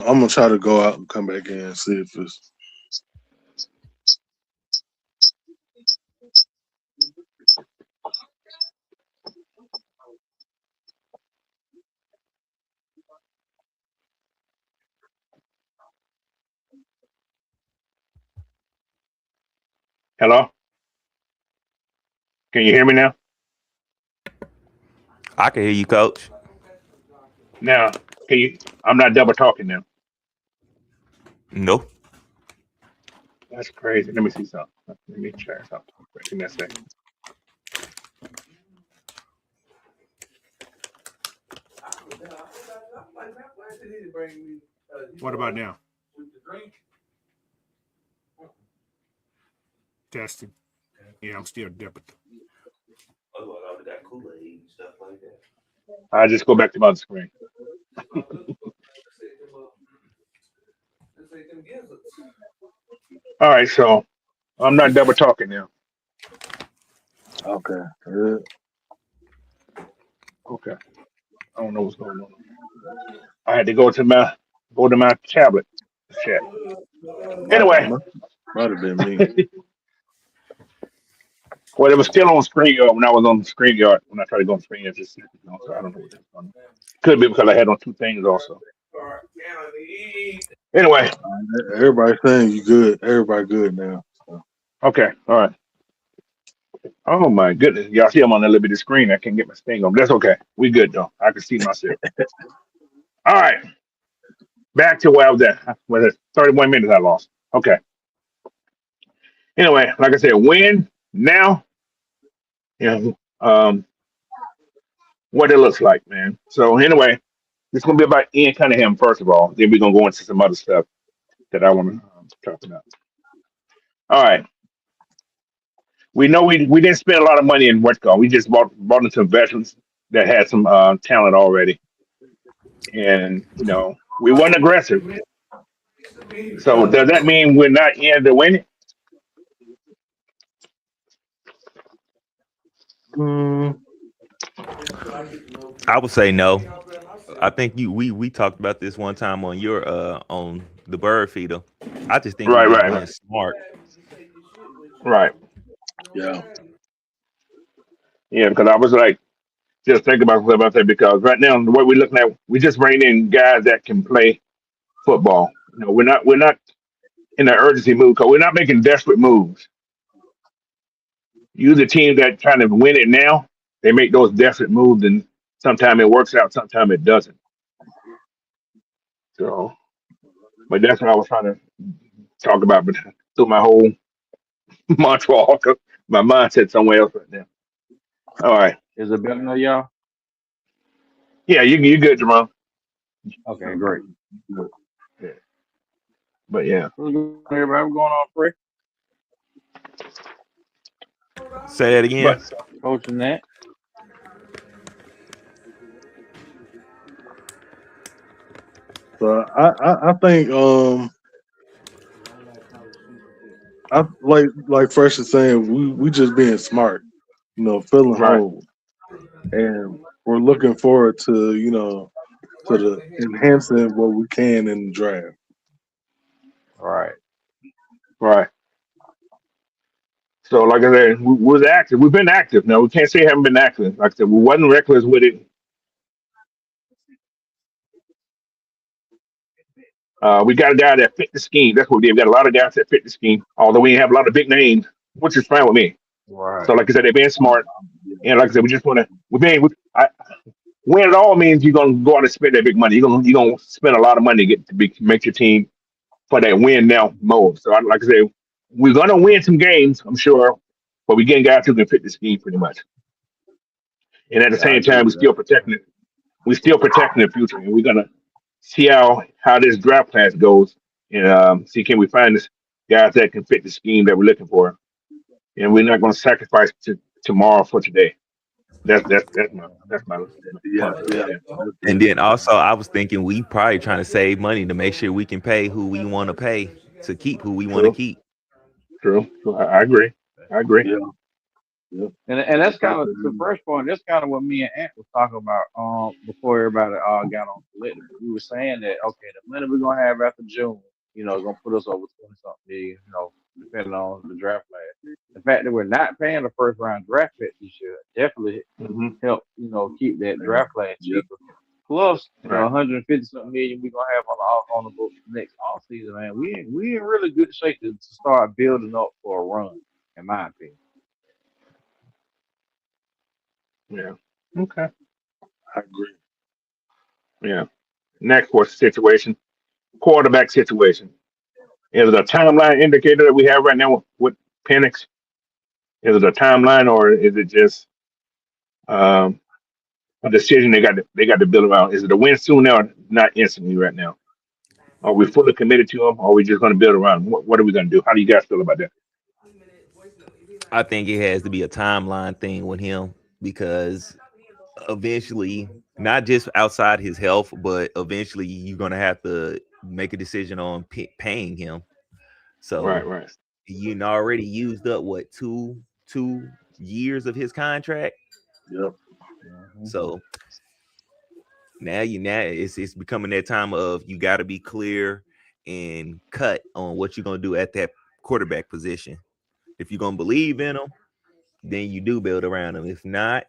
I'm gonna try to go out and come back in and see if it's. Hello? Can you hear me now? I can hear you, Coach. Now, can you? I'm not double talking now. No, That's crazy. Let me see something. Let me check something. Wait, give me a second. What about now? Testing. Yeah, I'm still double. I just go back to my screen. All right, so I'm not double talking now. Okay. Good. Okay. I don't know what's going on. I had to go to my tablet to check. Anyway, Might have been me. well, it was still on screen yard when I was on the screen yard. When I tried to go on screen, it just so I don't know what's going on. Could be because I had on two things also. Anyway, Everybody saying you good. Everybody good now. So, okay, all right. Oh my goodness, y'all see I'm on a little bit of screen. I can't get my thing on. That's okay. We good though. I can see myself. All right, back to where I was at. Was it 31 minutes I lost? Okay. Anyway, like I said, win now. You know, what it looks like, man. So anyway, it's gonna be about Ian Cunningham first of all. Then we're gonna go into some other stuff that I want to talk about. All right. We know we didn't spend a lot of money in Westcott. We just bought in some veterans that had some talent already, and we weren't aggressive. So does that mean we're not in to win it? mm, I would say no. I think we talked about this one time on your on the bird feeder. I just think we Right, just right, being smart. right. yeah. Yeah, because I was like, just thinking about that because right now the way we're looking at, we just bring in guys that can play football. We're not in an urgency move because we're not making desperate moves. Usually teams that trying to win it now, they make those desperate moves, and sometimes it works out, sometimes it doesn't. So, but that's what I was trying to talk about, but through my whole mantra, my mindset somewhere else right now. All right, Is it better now, y'all? yeah, you good, Jerome? Okay, great. Yeah. But yeah, What's going on, everybody? What's going on, Free? Say that again. but Coaching that. So I think I like Fresh is saying we just being smart. Filling right, holes, and we're looking forward to to the enhancing what we can in the draft. Right. right. So like I said, we was active. We've been active. Now we can't say we haven't been active. Like I said, we wasn't reckless with it. We got a guy that fit the scheme. That's what we did. We got a lot of guys that fit the scheme. Although we have a lot of big names, which is fine with me. Right. So like I said, they're being smart. And like I said, we just want to. Win it all means you're gonna go out and spend that big money. You're gonna spend a lot of money make your team for that win now mode. So like I said, we're gonna win some games, I'm sure, but we getting guys who can fit the scheme pretty much. And at the Yeah, I same agree time, with that. we're still protecting the future, and we're gonna see how this draft class goes, and see can we find this guys that can fit the scheme that we're looking for, and we're not gonna sacrifice tomorrow for today. That's my Yeah, point yeah. right there. That's And good. then also, I was thinking we probably trying to save money to make sure we can pay who we want to pay to keep who we want to True, keep. true. I agree. I agree. Yeah. Yep. And that's kind of the first point. That's kind of what me and Ant was talking about before everybody got on collective. We were saying that okay, the money we're gonna have after June, is gonna put us over 20 something million, depending on the draft plan. The fact that we're not paying the first round draft pick this year definitely Mm-hmm. help, keep that draft plan Yep. cheaper. Plus, Right. 150 something million we're gonna have on the books next off season, man. We in really good shape to start building up for a run, in my opinion. Yeah. Okay. I agree. Yeah. Next course situation, quarterback situation. Is it a timeline indicator that we have right now with Penix? Is it a timeline or is it just um, a decision they got to build around? Is it a win soon or not instantly right now? Are we fully committed to him or are we just going to build around him? What are we going to do? How do you guys feel about that? I think it has to be a timeline thing with him because eventually, not just outside his health, but eventually you're gonna have to make a decision on paying him. So Right, right. you already used up what two years of his contract. Yep. Mhm. So now it's becoming that time of you got to be clear and cut on what you're gonna do at that quarterback position. If you're gonna believe in him, then you do build around him. If not,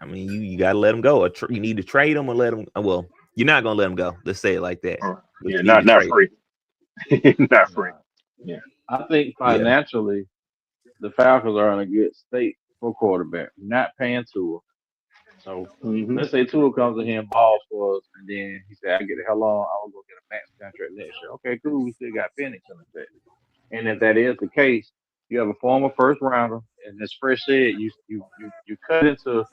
I mean, you got to let him go. Or you need to trade him or let him. Well, you're not gonna let him go. Let's say it like that. But Yeah, you need to not trade him. free. Not free. Nah. Yeah. I think Yeah, financially, the Falcons are in a good state for quarterback. We're not paying Tua. So Mm-hmm. let's say Tua comes in here and balls for us, and then he said, I get the hell on, I will go get a max contract next year. Okay, cool. We still got Penix in effect. And if that is the case, you have a former first rounder, and as Fresh said, you cut into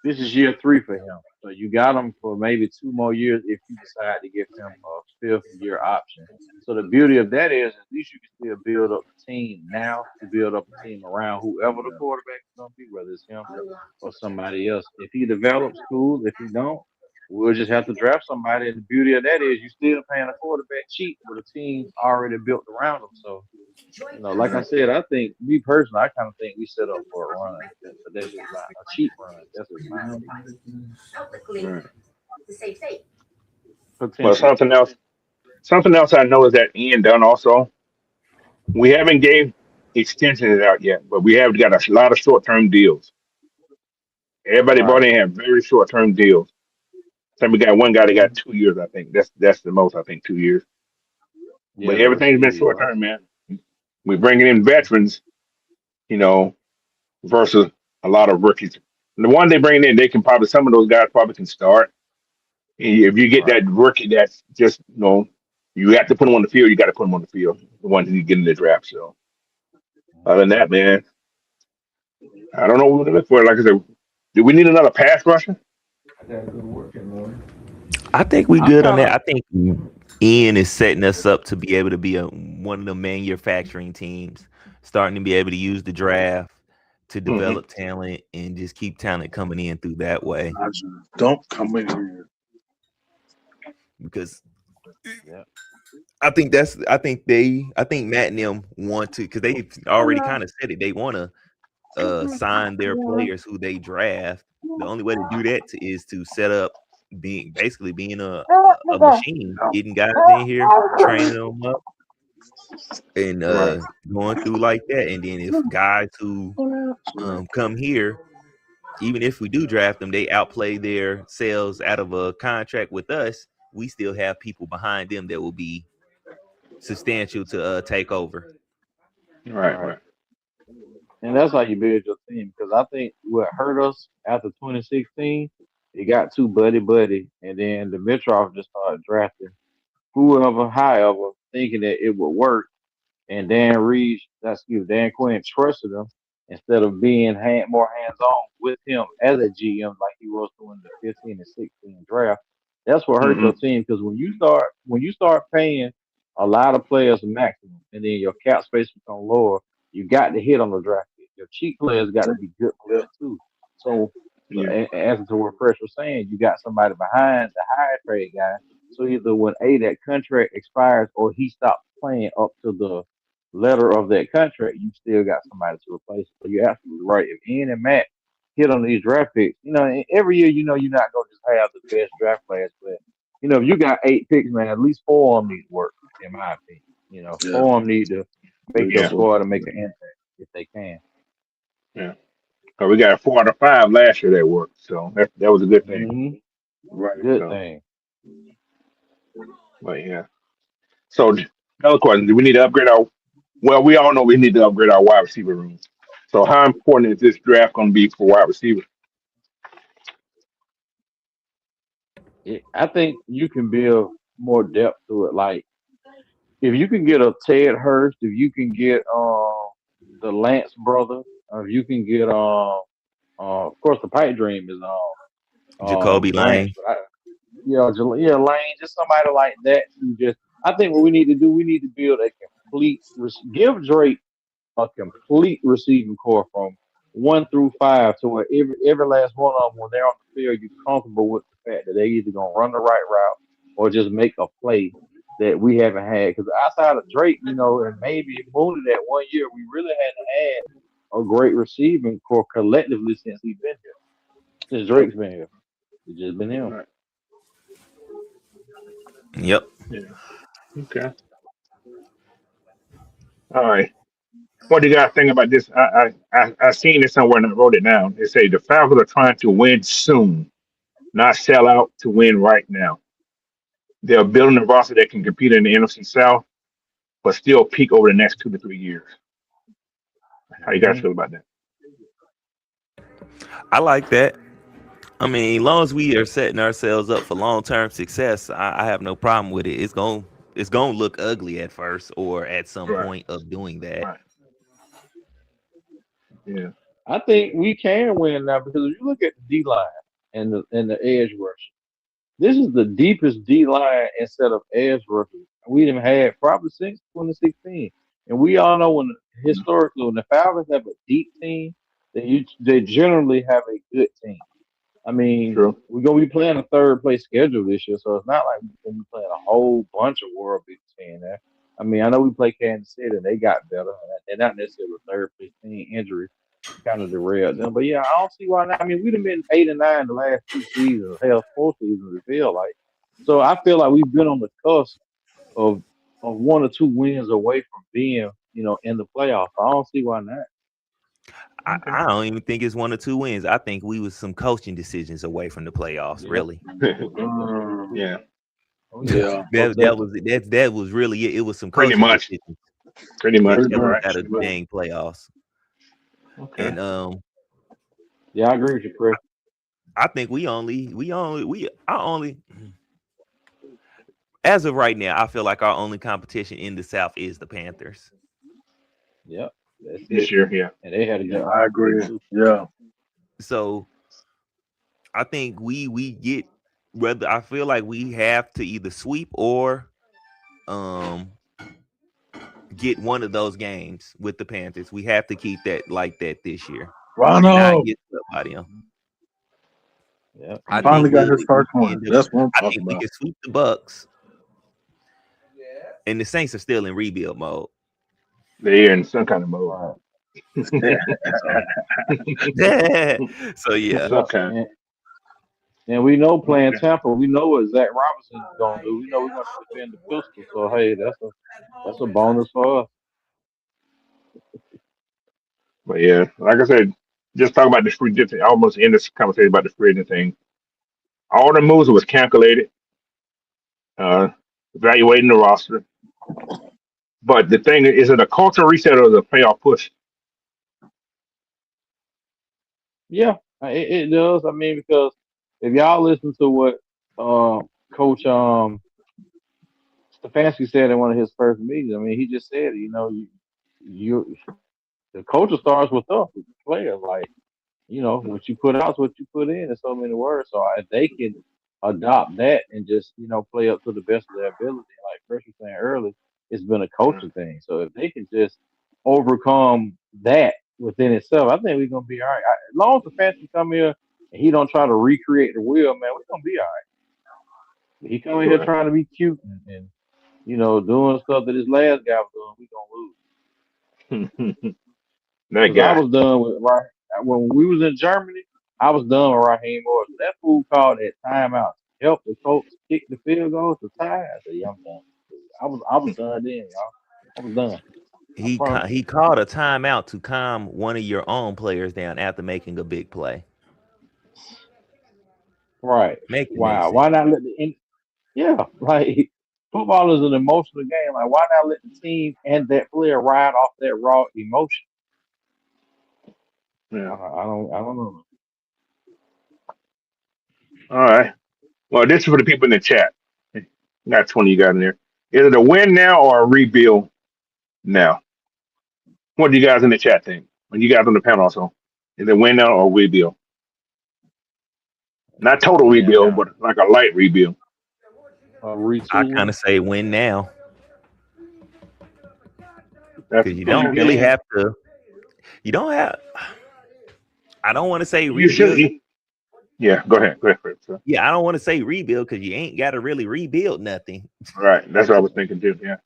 this is year 3 for him. So you got him for maybe 2 more years if you decide to give him a 5th-year option. So the beauty of that is at least you can still build up the team now to build up a team around whoever the quarterback is going to be, whether it's him or somebody else. If he develops, cool. If he don't, we'll just have to draft somebody. And the beauty of that is you still paying a quarterback cheap with a team already built around him. So like I said, I think me personally, I kind of think we set up for a run, but that's just not a cheap run. That's just my opinion. Right. Well, Potentially. something else I know is that Ian Dunn also. We haven't gave extensions out yet, but we have got a lot of short-term deals. Everybody Right. brought in have very short-term deals. So we got one guy that got 2 years. I think that's the most. I think 2 years. Yeah, But the everything's been receiver. short-term, man. We're bringing in veterans, you know, versus a lot of rookies. And the one they bring in, they can probably some of those guys probably can start. If you get Right. that rookie, that's just you have to put them on the field. You got to put them on the field. The ones who get in the draft. So other than that, man, I don't know what to look for. Like I said, do we need another pass rusher? I think we I'm good on kind that. of I think Ian is setting us up to be able to be one of the manufacturing teams, starting to be able to use the draft to Hmm. develop talent and just keep talent coming in through that way. I just don't come in here. Because yeah. I think Matt and them want to, because they've already kind of said it. They want to sign their players who they draft. The only way to do that is to set up being a machine, getting guys in here, training them up, and Right. going through like that. And then if guys who come here, even if we do draft them, they outplay their sales out of a contract with us, we still have people behind them that will be substantial to take over. Right, Right. right. And that's how you build your team. Because I think what hurt us after 2016, it got too buddy, and then the Metroff just started drafting whoever, however, thinking that it would work. And Dan Quinn trusted him instead of being more hands on with him as a GM like he was doing the 15 and 16 draft. That's what hurt Hmm. your team because when you start paying a lot of players maximum and then your cap space becomes lower, you got to hit on the draft pick. Your cheap players got to be good players too. So Yeah. as to what Fresh was saying, you got somebody behind the high trade guy. So either when that contract expires or he stops playing up to the letter of that contract, you still got somebody to replace it. So you're absolutely right. If Ian and Matt hit on these draft picks, and every year, you're not gonna just have the best draft class, but if you got 8 picks, man, at least 4 of them need to work, in my opinion. Yeah, 4 of them need to make your Yeah, reasonable. squad and make an impact if they can. yeah. 'Cause we got 4 out of 5 last year that worked, so that was a good thing. Hmm. Right. Good So, thing. but yeah. So another question: do we need to upgrade our? Well, we all know we need to upgrade our wide receiver room. So how important is this draft going to be for wide receiver? I think you can build more depth to it. Like if you can get a Ted Hurst, if you can get the Lance brother, if you can get of course the pipe dream is Jacoby Lance, Lane. but yeah, Lane, just somebody like that to just. I think what we need to do, we need to build a give Drake a complete receiving core from 1 through 5 to where every last one of them, when they're on the field, you're comfortable with the fact that they're either gonna run the right route or just make a play that we haven't had. Because outside of Drake, and maybe Mooney that one year, we really hadn't had a great receiving core collectively since he's been here. Since Drake's been here, it's just been him. Right. Yep. Yeah. Okay. All right. What do you guys think about this? I seen it somewhere and I wrote it down. It say the Falcons are trying to win soon, not sell out to win right now. They're building a roster that can compete in the NFC South, but still peak over the next 2 to 3 years. How you guys Hmm. feel about that? I like that. I mean, as long as we are setting ourselves up for long term success, I have no problem with it. It's gonna look ugly at first or at some Right. point of doing that. Right. Yeah. I think we can win now because if you look at the D line and the edge rush, this is the deepest D line instead of edge rushers we have had probably since 2016. And we all know historically when the Falcons have a deep team, they generally have a good team. I mean, True. we're gonna be playing a third place schedule this year, so it's not like we're gonna be playing a whole bunch of world beat team there. I mean, I know we play Kansas City and they got better. They're not necessarily a third place team. Injury kind of derailed them. But yeah, I don't see why not. I mean, we'd have been 8 and 9 the last 2 seasons, hell, 4 seasons. It feel like. So I feel like we've been on the cusp of 1 or 2 wins away from being, in the playoffs. I don't see why not. I, Okay. I don't even think it's 1 or 2 wins. I think we was some coaching decisions away from the playoffs. Yep. Really, Most definitely. Yeah. Oh yeah. Yeah, Most that was really it. It was some Pretty coaching much. decisions Pretty much. that pretty kept You're us much. right. out of You're the right. dang playoffs. Okay. And Yeah, I agree with you, Chris. I think our only as of right now, I feel like our only competition in the South is the Panthers. Yep. That's This it. year, yeah. And they had a good I offense agree. too. Yeah, So I think we get whether I feel like we have to either sweep or um get one of those games with the Panthers. We have to keep that like that this year and not Ronald get somebody else. Yep. I think finally got his we first can one. end up. That's what I'm I talking think we about. can sweep the Bucks, and the Saints are still in rebuild mode. They're in some kind of mode. Right. So, So yeah, Yep. okay. And we know playing Okay. Tampa, we know what Zach Robinson's gonna do. We know we're gonna defend the pistol. So hey, that's a bonus for us. But yeah, like I said, just talk about the free agent. I almost end this conversation about the free agent thing. All the moves was calculated, uh, evaluating the roster. But the thing is, it a cultural reset or is it a playoff push? Yeah, it does. I mean, because if y'all listen to what uh, Coach Stefanski said in one of his first meetings, I mean, he just said, you the culture starts with us, with the players. Like, what you put out is what you put in, in so many words. So if they can adopt that and just, play up to the best of their ability, like Chris was saying earlier, it's been a Mm. coaching thing. So if they can just overcome that within itself, I think we're gonna be all right. As long as the fans can come here and he don't try to recreate the wheel, man, we're gonna be all right. He come in here Right. trying to be cute and doing stuff that his last guy was doing, we gonna lose. That Because I guy. was done with right when we was in Germany. I was done with Raheem Morris. That fool called that timeout to help the coach kick the field goal to tie. I said, "Yeah, I'm done." I was done then, y'all. I was done. I promise you. He called a timeout to calm one of your own players down after making a big play. Right. Make it make Wow. sense. Why not let yeah, like football is an emotional game. Like why not let the team and that player ride off that raw emotion? Yeah. I don't know. All right. Well, this is for the people in the chat. Got 20 you got in there. Is it a win now or a rebuild now? What do you guys in the chat think? When you guys on the panel also, is it a win now or rebuild? Not total Win rebuild, now. but like a light rebuild. I kind Retooling. of say win now That's because you cool. don't You can. really Again, have to. You don't have. I don't want to say You should. rebuild. Yeah. Go ahead. Go ahead, Fred. So, Yeah, I don't want to say rebuild because you ain't got to really rebuild nothing. right. That's what I was thinking too. Yeah.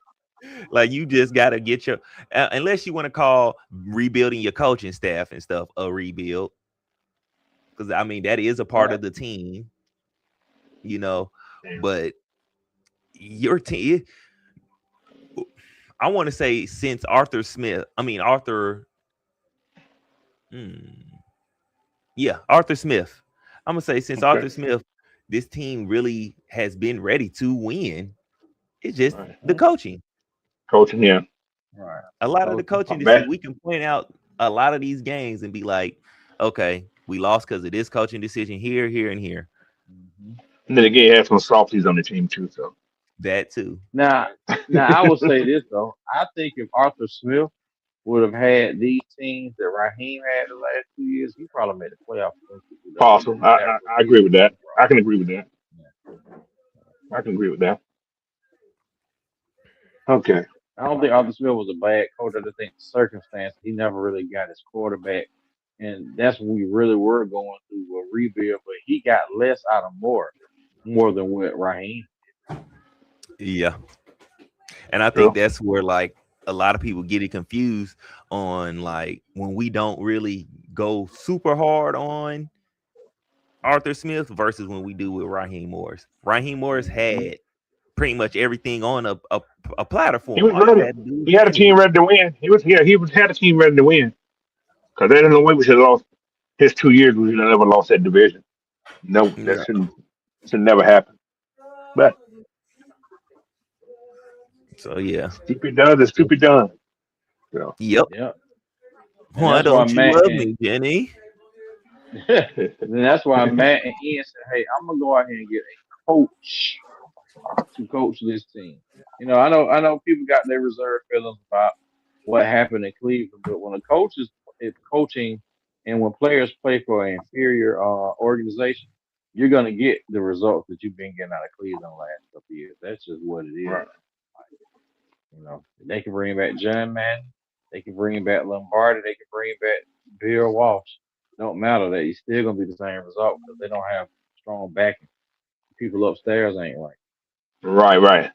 Like you just got to get your unless you want to call rebuilding your coaching staff and stuff a rebuild, because I mean that is a part right. of the team, you know. Yeah. But your team, I want to say since Arthur Smith, I mean Arthur, yeah, Arthur Smith. I'm gonna say since Okay. Arthur Smith, this team really has been ready to win. It's just All right. the coaching. Coaching. Yeah. Right. A lot of the Coaching. coaching Back. we can point out a lot of these games and be like, okay, we lost because of this coaching decision here, here, and here. Hmm. And then again, you have some softies on the team too. So. That too. Now, now I will say this though. I think if Arthur Smith would have had these teams that Raheem had the last 2 years, he probably made the playoff against the Possible. That was I his agree with that. team, I can agree with that. bro. I can agree with that. Okay. I don't think Arthur Smith was a bad coach. I just think the circumstance he never really got his quarterback, and that's what we really were going through a rebuild. But he got less out of more than what Raheem. Yeah. And I think True. that's where like a lot of people get it confused on like when we don't really go super hard on Arthur Smith versus when we do with Raheem Morris. Raheem Morris Hmm. had pretty much everything on a platter for He him. was All you ready. had to do was He had a team execute. ready to win. He had a team ready to win. Because there's no way we should have lost his 2 years. We should have never lost that division. No, that No. should never happen. But So yeah. stupid does is stupid done. So Yep. Yeah, and Why that's why don't you Matt love and me, Jenny? and that's why Matt and Ian said, "Hey, I'm gonna go out here and get a coach to coach this team." I know people got their reserve feelings about what happened in Cleveland, but when a coach is coaching and when players play for an inferior organization, you're gonna get the results that you've been getting out of Cleveland the last couple of years. That's just what it is. right. They can bring back John Madden, they can bring back Lombardi, they can bring back Bill Walsh. Don't matter that you're still gonna be the same result because they don't have strong backing. People upstairs ain't right. Right.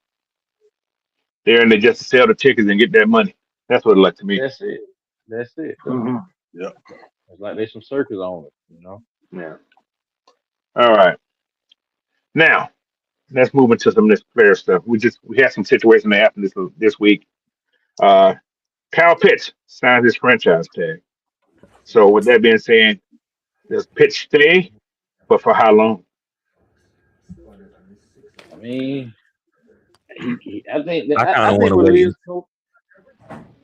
They're in there just to sell the tickets and get that money. That's what it like to me. That's it. That's it. Hmm. Yeah. It's like there's some circus owners. Yeah. All right. Now let's move into some of this player stuff. We had some situation that happened this week. Uh, Kyle Pitts signed his franchise tag. So with that being said, does Pitts stay? But for how long? I mean, I think that I kind I of want think to what it wait. is, Coach.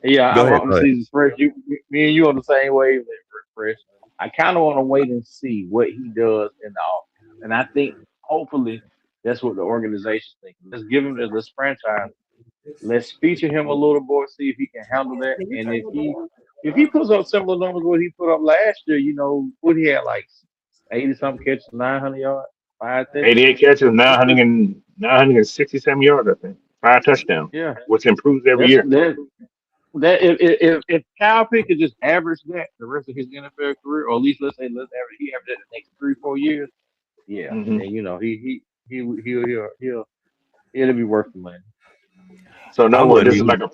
Yeah, Go ahead. I'm Go ahead. season fresh. Me and you on the same wave, fresh. I kind of want to wait and see what he does in the offense, and I think hopefully that's what the organization's thinking. Let's give him this franchise. Let's feature him a little more, see if he can handle that, and if he puts up similar numbers what he put up last year, what he had like 80 something catches, 900 yards, 5 touchdowns. 88 catches, That's good. 967 yards, I think. 5 touchdowns, Yeah, which improves every that's year. that if Kyle Pitt could just average that the rest of his NFL career, or at least let's average he average that the next 3 4 years, yeah, Hmm. then it'll be worth the money. So in I other words, wouldn't even.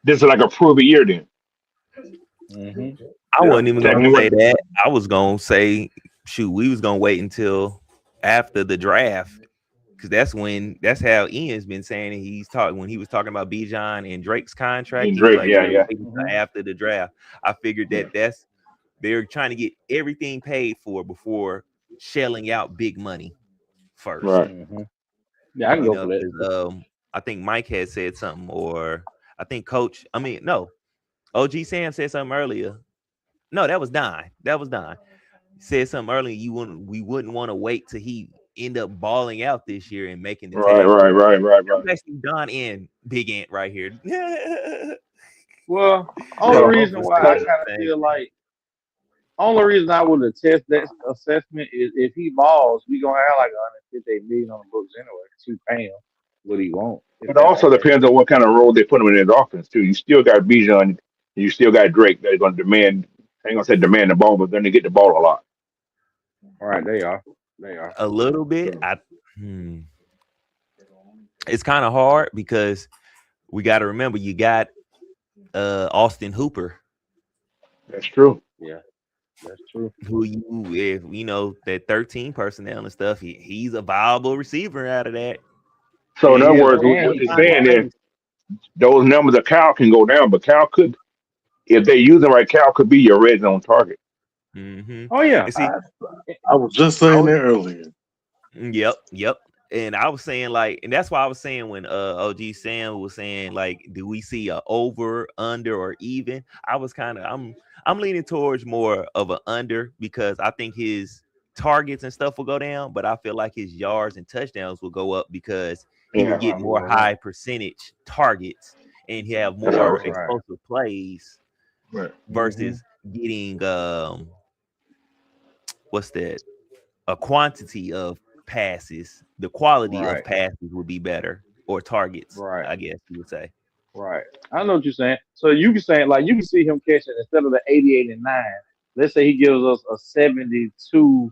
this is like a prove it year then. Mm-hmm. I wasn't even Tell gonna me say what. that. I was gonna say, shoot, we was gonna wait until after the draft because that's how Ian's been saying it. He's talking when he was talking about Bijan and Drake's contract. And He was Drake, like, yeah, we're gonna yeah, wait until Mm-hmm. after the draft. I figured yeah. they're trying to get everything paid for before shelling out big money first. Right. Mm-hmm. Yeah, I can You go know, for that. 'cause, I think Mike had said something, or I think Coach. I mean, no, OG Sam said something earlier. No, that was Don. That was Don. Said something earlier. We wouldn't want to wait till he end up balling out this year and making the Right, team. right, right, right, That right. was actually Don and Big Ant right here. Well, They only So, both reason was why I saying kind of the same feel thing. like only reason I would attest that assessment is if he balls, we gonna have like 158 million on the books anyway. To pay him what he want if it that's the also case. depends on what kind of role they put him in his offense too. You still got Bijan, you still got Drake. They're going to demand. I ain't gonna say demand the ball, but they're going to get the ball a lot. All right, they are. They are. A little bit. So It's kind of hard because we got to remember you got Austin Hooper, that's true. Yeah, that's true. who if you know that 13 personnel and stuff. He's a viable receiver out of that. So Yeah, in he other is, words, and what he they're kind of saying is space. those numbers of Cal can go down, but Cal could, if they use him right, Cal could be your red zone target. Mm-hmm. Oh yeah. And see, I was just I saying was that earlier. Yep. And I was saying like, and that's why I was saying when OG Sam was saying like, do we see a over, under, or even? I was I'm leaning towards more of an under because I think his targets and stuff will go down, but I feel like his yards and touchdowns will go up because he will Yeah, get Right. more high percentage targets and he have that's what I more was saying. Right. explosive plays Right. versus getting what's that? A quantity of passes, the quality of Right. passes would be better, or targets, Right. I guess you would say. Right. I know what you're saying. So you can say like you can see him catching instead of the 88 and 9. Let's say he gives us a 72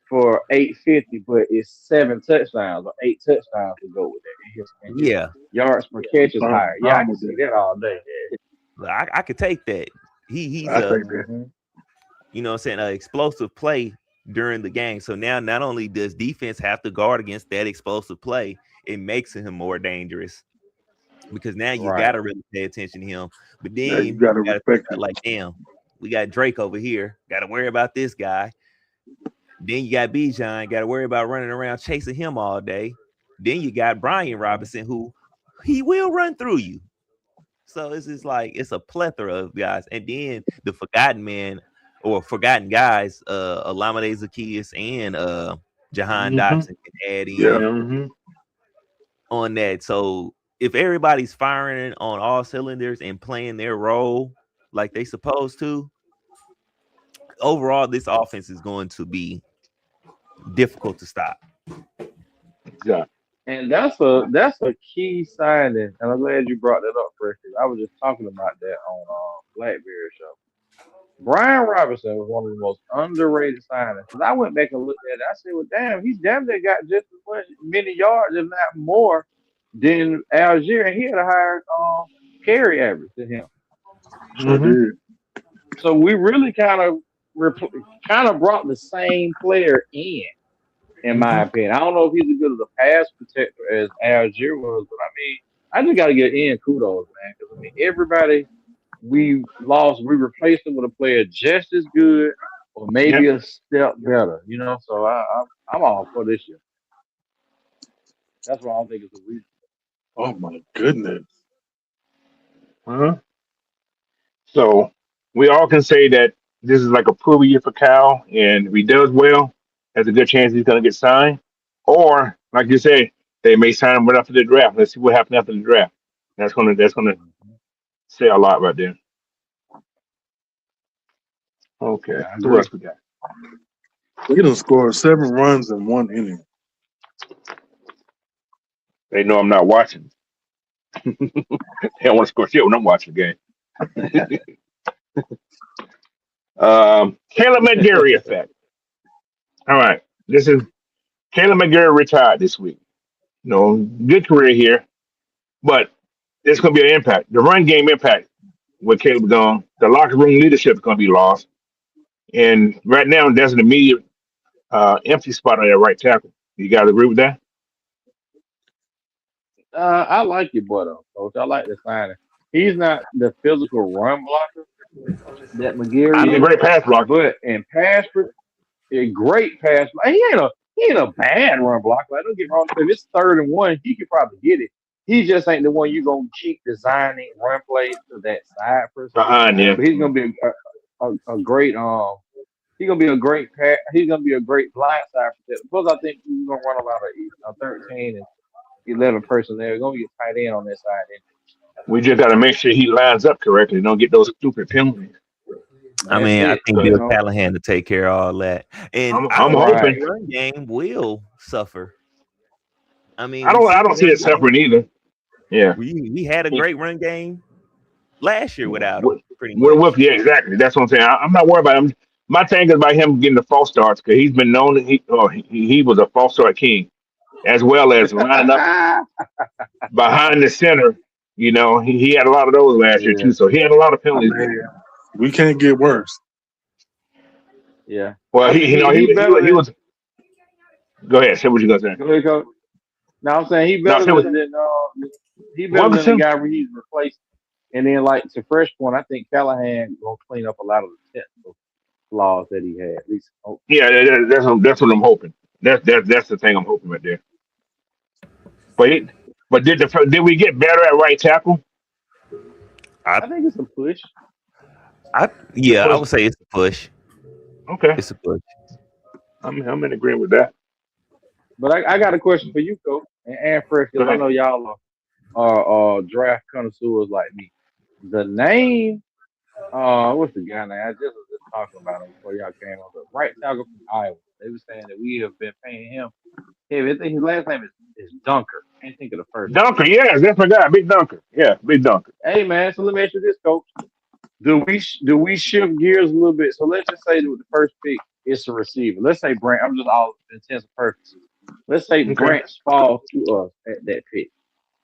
for 850, but it's 7 touchdowns or 8 touchdowns to go with that. And his Yeah, yards per catch is higher. Yeah, I I'm can with see that. that all day. I could take that. He's I a take that. Mm-hmm. you know what I'm saying, an explosive play during the game. So now not only does defense have to guard against that explosive play, it makes him more dangerous because now you got Right. to really pay attention to him. But Now you then gotta you got to think respect about it. like, damn, we got Drake over here. Got to worry about this guy. Then you got Bijan. Got to worry about running around chasing him all day. Then you got Brian Robinson, who he will run through you. So it's just like it's a plethora of guys, and then the forgotten man or forgotten guys, Olamide Zaccheaus and Jahan Mm-hmm. Dotson can add Yeah. in on that. So if everybody's firing on all cylinders and playing their role like they supposed to, overall this offense is going to be difficult to stop. Yeah. And that's a key signing. And I'm glad you brought that up, Fresh. I was just talking about that on Blackberry Show. Brian Robinson was one of the most underrated signings. Because I went back and looked at it. I said, well, damn, he damn near got just as much many yards, if not more, than Algier. And he had a higher carry average than him. Sure Mm-hmm. did. So we really kind of brought the same player in my opinion. I don't know if he's as good as a pass protector as Algier was, but I mean, I just got to give Ian kudos, man. Because I mean, everybody we lost, we replaced him with a player just as good or maybe Yep. a step better. You know, so I'm all for this year. That's why I don't think it's a reason. Oh my goodness. Uh-huh. So we all can say that this is like a prove year for Cal, and if he does well, there's a good chance he's going to get signed. Or, like you say, they may sign him right after the draft. Let's see what happens after the draft. That's gonna say a lot right there. Okay, Yeah, I who agree. else we got? He done scored 7 runs in 1 inning. They know I'm not watching. They don't want to score shit when I'm watching the game. Caleb McGarry effect. All right, this is Caleb McGarry retired this week. Good career here, but it's going to be an impact. The run game impact with Caleb gone, the locker room leadership is going to be lost. And right now, there's an immediate empty spot on that right tackle. You guys agree with that? I like your boy though, coach. I like the signing. He's not the physical run blocker that He's a McGarry is, great pass blocker. but in pass, a great pass. He ain't a bad run blocker. Like, don't get me wrong. If it's 3rd and 1, he could probably get it. He just ain't the one you gonna keep designing run plays to that side per se. Behind him. But he's gonna be a great he's gonna be a great pass. He's gonna be a great blind side protector. Plus, I think he's gonna run a lot of 13 and 11 personnel. They're gonna get tight end on that side. We just got to make sure he lines up correctly. Don't get those stupid penalties. I That's mean, I it. think You Bill know, Callahan to take care of all that. And I'm I don't think right. hoping. the run game will suffer. I mean, I we see don't the see run it suffering game. either. Yeah. We had a great run game last year without him, With, pretty with, much. yeah, exactly. That's what I'm saying. I'm not worried about him. My thing is about him getting the false starts because he's been known that he was a false start king, as well as lining up behind the center. You know, he had a lot of those last year Yeah, too. So he had a lot of I penalties. mean, we can't get worse. yeah. Well, I mean, he better he than. was. Go ahead. Say what you gonna say. Go ahead, coach. No, I'm saying No, say what. he better What than the percent? guy where he's replaced. And then, like to Fresh point, I think Callahan gonna clean up a lot of the technical flaws that he had. At least, Yeah, that's what I'm hoping. That's the thing I'm hoping right there. But did we get better at right tackle? I think it's a push. Yeah, I Push. would say it's a push. Okay, It's a push. I'm in agreement with that. But I got a question for you, coach, and Fresh, Go because I ahead. know y'all are draft connoisseurs like me. The name, what's the guy name? I just was just talking about him before y'all came on. The right tackle from Iowa. They were saying that we have been paying him. Hey, I think his last name is Dunker. Can't think of the first name. Dunker, yeah, that's my guy, Big Dunker. Yeah, Big Dunker. Hey man, so let me ask you this, coach. Do we shift gears a little bit? So let's just say that the first pick is a receiver. Let's say Brent. I'm just all intents and purposes. Let's say Okay, Brent falls to us at that pick.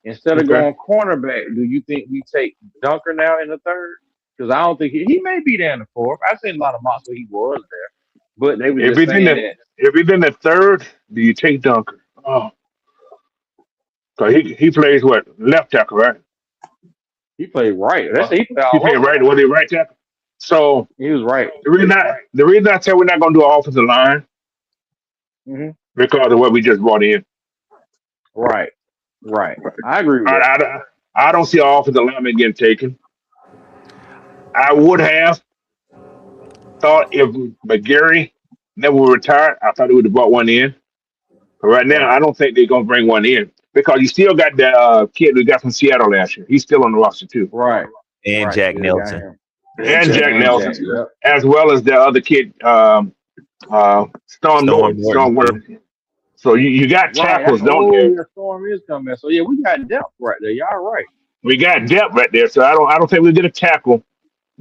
Instead of okay. going cornerback, do you think we take Dunker now in the 3rd? Because I don't think he may be there in the 4th. I've seen a lot of mocks where he was there, but they were If just he's in saying the that if he's in the 3rd, do you take Dunker? Oh, so he plays what left tackle, right? he played right. That's Uh, he played He all played over. right. Was he right tackle? So He was right. the reason I said we're not going to do an offensive line hmm because of what we just brought in. Right. I agree with that. I don't see an offensive lineman getting taken. I would have thought if McGarry never retired, I thought he would have brought one in. But right now, Right. I don't think they're going to bring one in because you still got the kid we got from Seattle last year. He's still on the roster too, Right. And Jack Still got Nelson. him. and Jack Jack And Nelson, Jack. Yep. as well as the other kid, Storm Storm Norton. Norton, too. So you got Right. tackles, don't you? Yeah, Storm is coming. So yeah, we got depth right there. Y'all right. We got depth right there. So I don't think we get a tackle.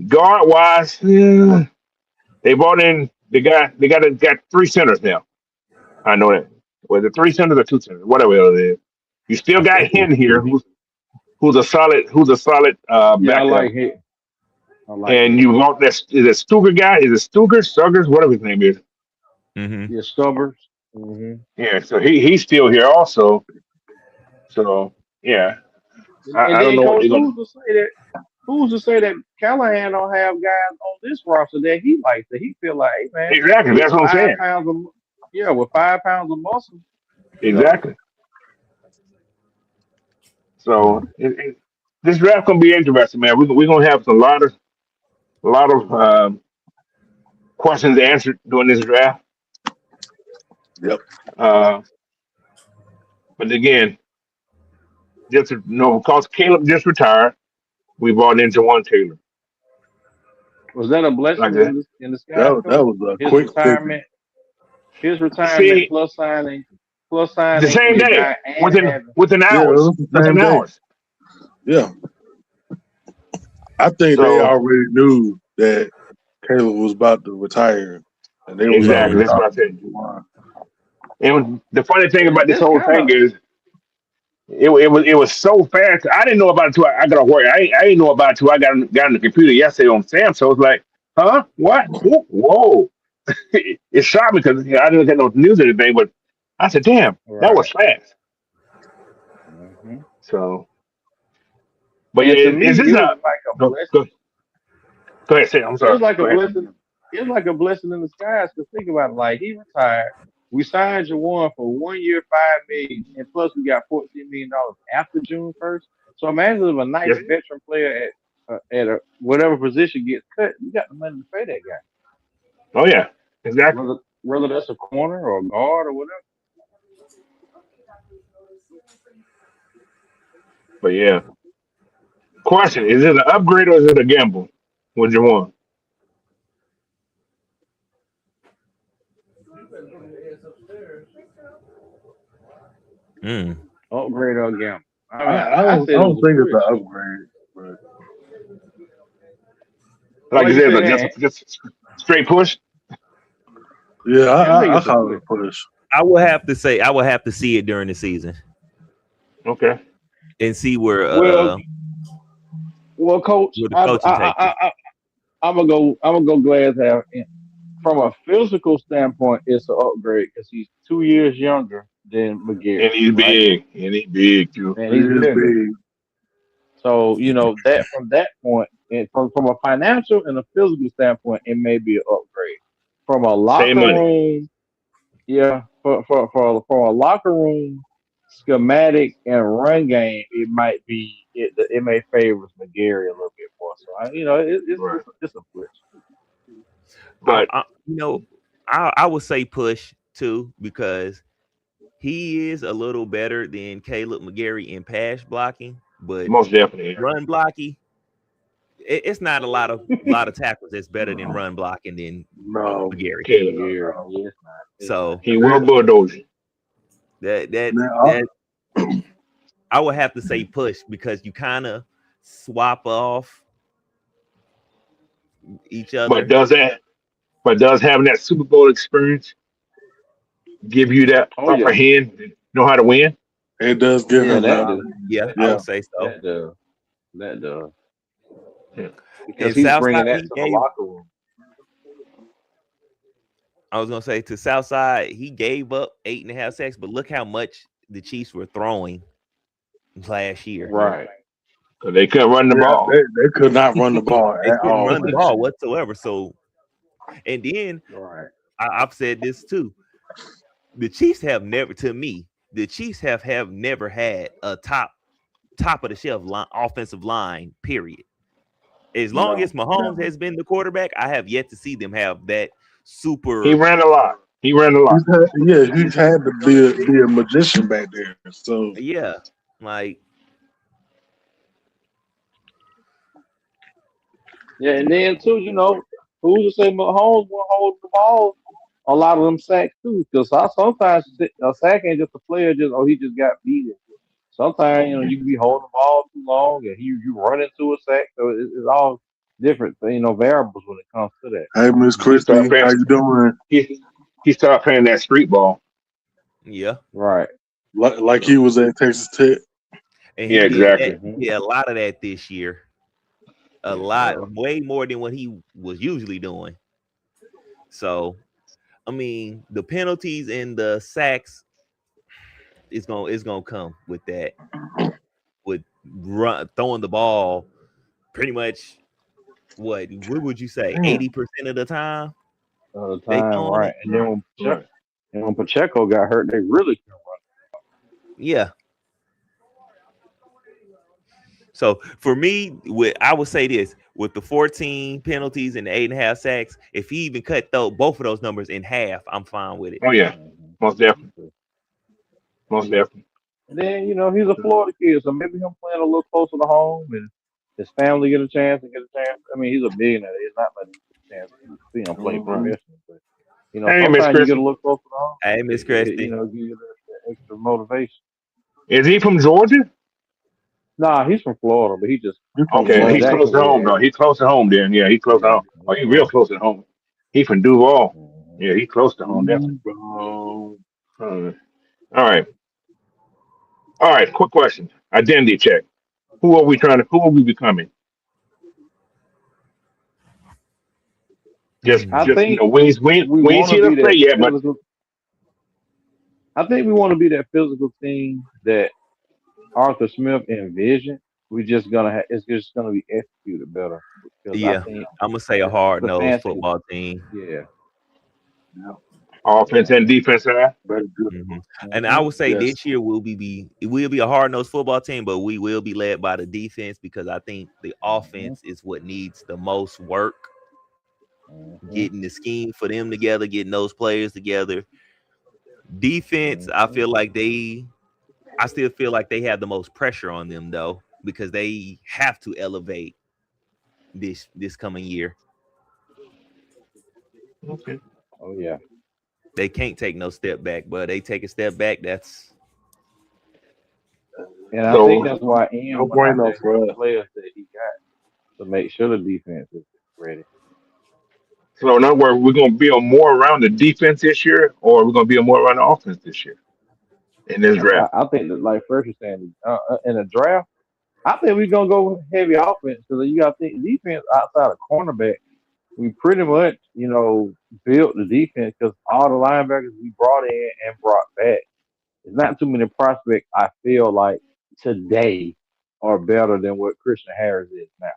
Guard wise, they brought in the guy. They got 3 centers now. I know that. Was it 3 centers or 2 centers? Whatever it is. You still I got think Hen here, who's a solid Yeah, I backup. like it. I like And it. you want that is it Stuger guy? Is it Stuggers, whatever his name is. hmm Yeah, Stubbers. hmm Yeah, so he's still here also. So yeah, And I don't then, know what coach, they're gonna. who's to say that Callahan don't have guys on this roster that he likes that he feel like, hey man, Exactly, with that's what I'm 5 saying. pounds of with 5 pounds of muscle, you know. Exactly. So this draft gonna be interesting, man. We're gonna have a lot of questions answered during this draft. Yep. Uh, but again, just to know, because Caleb just retired, we brought in Jawan Taylor. Was that a Like blessing that. in the sky, That coach? was a His quick pick. retirement See, plus signing the same your day, guy and having within Yeah, it hours, was the within same day. hours. Yeah. I think they So already knew that Caleb was about to retire, and they was exactly, already that's what I talking said. to Juwan. And the funny thing about this that's whole kind thing of is, it was so fast. I didn't know about it till I got to work. I didn't know about it till I got on the computer yesterday on Sam. So it was like, huh? What? Whoa! It shocked me because I didn't get no news or anything. But I said, damn, that Right. was fast. hmm So, but yeah, And to me, is this it was a like a go, blessing. go, go ahead, say it. I'm It sorry. was like a Go ahead. blessing. It was like a blessing in disguise. Cause think about it, like he retired. We signed Jawan for 1 year, 5 million, and plus we got $14 million after June 1st. So imagine if a nice Yes. veteran player at a whatever position gets cut, you got the money to pay that guy, Oh yeah, exactly. whether that's a corner or a guard or whatever. But yeah, question: is it an upgrade or is it a gamble? What you want? Mm. Upgrade or gamble. I I, mean, I I don't I said it don't was a think it's push. an upgrade, but Like Why you you say said, that? just straight push. yeah, I think I it's a call it push. a push. I will have to say I will have to see it during the season Okay. and see where Well, well, coach, the coaching takes it. I'm gonna go glass half empty. From a physical standpoint, it's an upgrade because he's 2 years younger than And McGarry, he's right? big. And he's big too. And It he's is bigger. big. So that from that point, and from a financial and a physical standpoint, it may be an upgrade. From a Same locker money. room, yeah, for a locker room schematic and run game, it may favor McGarry a little bit more. So Right. it's a push. But I would say push too because he is a little better than Caleb McGarry in pass blocking, but most definitely. Yeah. run blocking, it's not a lot of tackles that's better than run blocking than No, McGarry. Caleb. McGarry, no. yeah, it's not. It's not. So He And will then, bulldoze you. that that now, that I would have to say push because you kind of swap off each But other. does having that Super Bowl experience give you that Oh upper yeah, hand to know how to win? it does give yeah, him that that. do, Yeah, I Yeah, would say so. that does, that does, Yeah. because And he's Southside, bringing that he to the gave. locker room. I was gonna say to Southside, he gave up 8.5 sacks, but look how much the Chiefs were throwing last year. Right. Because they couldn't run the yeah. ball. They could not run the ball They at couldn't all run the last ball year. whatsoever. So, and then Right. I've said this too. The Chiefs have never, to me, the Chiefs have never had a top of the shelf offensive line. Period. As long No, as Mahomes never. has been the quarterback, I have yet to see them have that He super. ran a lot. He ran a lot. He's had to be a magician back there. So Yeah, like Yeah, and then too, who's to say Mahomes will hold the ball a lot of them sacks too? Because sometimes a sack ain't just a player he just got beaten. Sometimes you can be holding the ball too long and you run into a sack. So it's all different variables when it comes to that. hey, Miss He started Christie, playing. how you doing? He started playing that street ball. yeah, Right. Like he was at Texas Tech. and he Yeah, did that. exactly. He did a lot of that this year. A lot, Yeah. way more than what he was usually doing. So, I mean, the penalties and the sacks is gonna come with that. With throwing the ball, pretty much. What would you say? Damn. 80% of the time The they time, throwing right. it. And then Right. when Pacheco got hurt, they really couldn't Yeah. So for me, I would say this with the 14 penalties and the 8.5 sacks, if he even cut both of those numbers in half, I'm fine with it. Oh yeah, run. most definitely. Most definitely. And then, he's a Florida kid, so maybe him playing a little closer to home and his family get a chance to get a chance. I mean, he's a millionaire. It's not like a chance to see him play Mhm. professionally. But, Hey, Miss sometimes you get a Christie. little closer to home. Hey, Miss Christie. Give you that extra motivation. Is he from Georgia? Nah, he's from Florida, but he just, You from Okay, he's Florida? close to Jacksonville home though. area. He's close to home then. Yeah, he's close to Yeah, home. Oh, he's he's real Florida. close to home. He from Duval. Mhm. Yeah, he's close to home, definitely. Bro. All right. All right, quick question. Identity check. Who are we trying to? Who are we becoming? I Just Hmm. think we we ain't want to seen be us play that yet, but physical. I think we want to be that physical team that Arthur Smith envisioned. We just gonna it's just gonna be executed better because I Yeah, think I'm gonna say a hard the nosed fans can. football team. Yeah. Yeah, offense and defense side. very good. Hmm. And I Hmm. would say Yes. this year it will be a hard nosed football team, but we will be led by the defense because I think the Hmm. offense is what needs the most work. Hmm. Getting the scheme for them together, getting those players together. Defense, Hmm. I still feel like they have the most pressure on them though because they have to elevate this coming year. Okay. Oh yeah. They can't take no step back, but they take a step back. That's And I think So that's why Ian No went out bueno there and got for the us. players that he got to make sure the defense is ready. in other words, we're gonna build more around the defense this year, or we're gonna build more around the offense this year in this draft. I think that, like Fresh was saying, in the draft, I think we're gonna go heavy offense because you got to think defense outside of cornerback. We pretty much, built the defense because all the linebackers we brought in and brought back. There's not too many prospects I feel like today are better than what Christian Harris is now.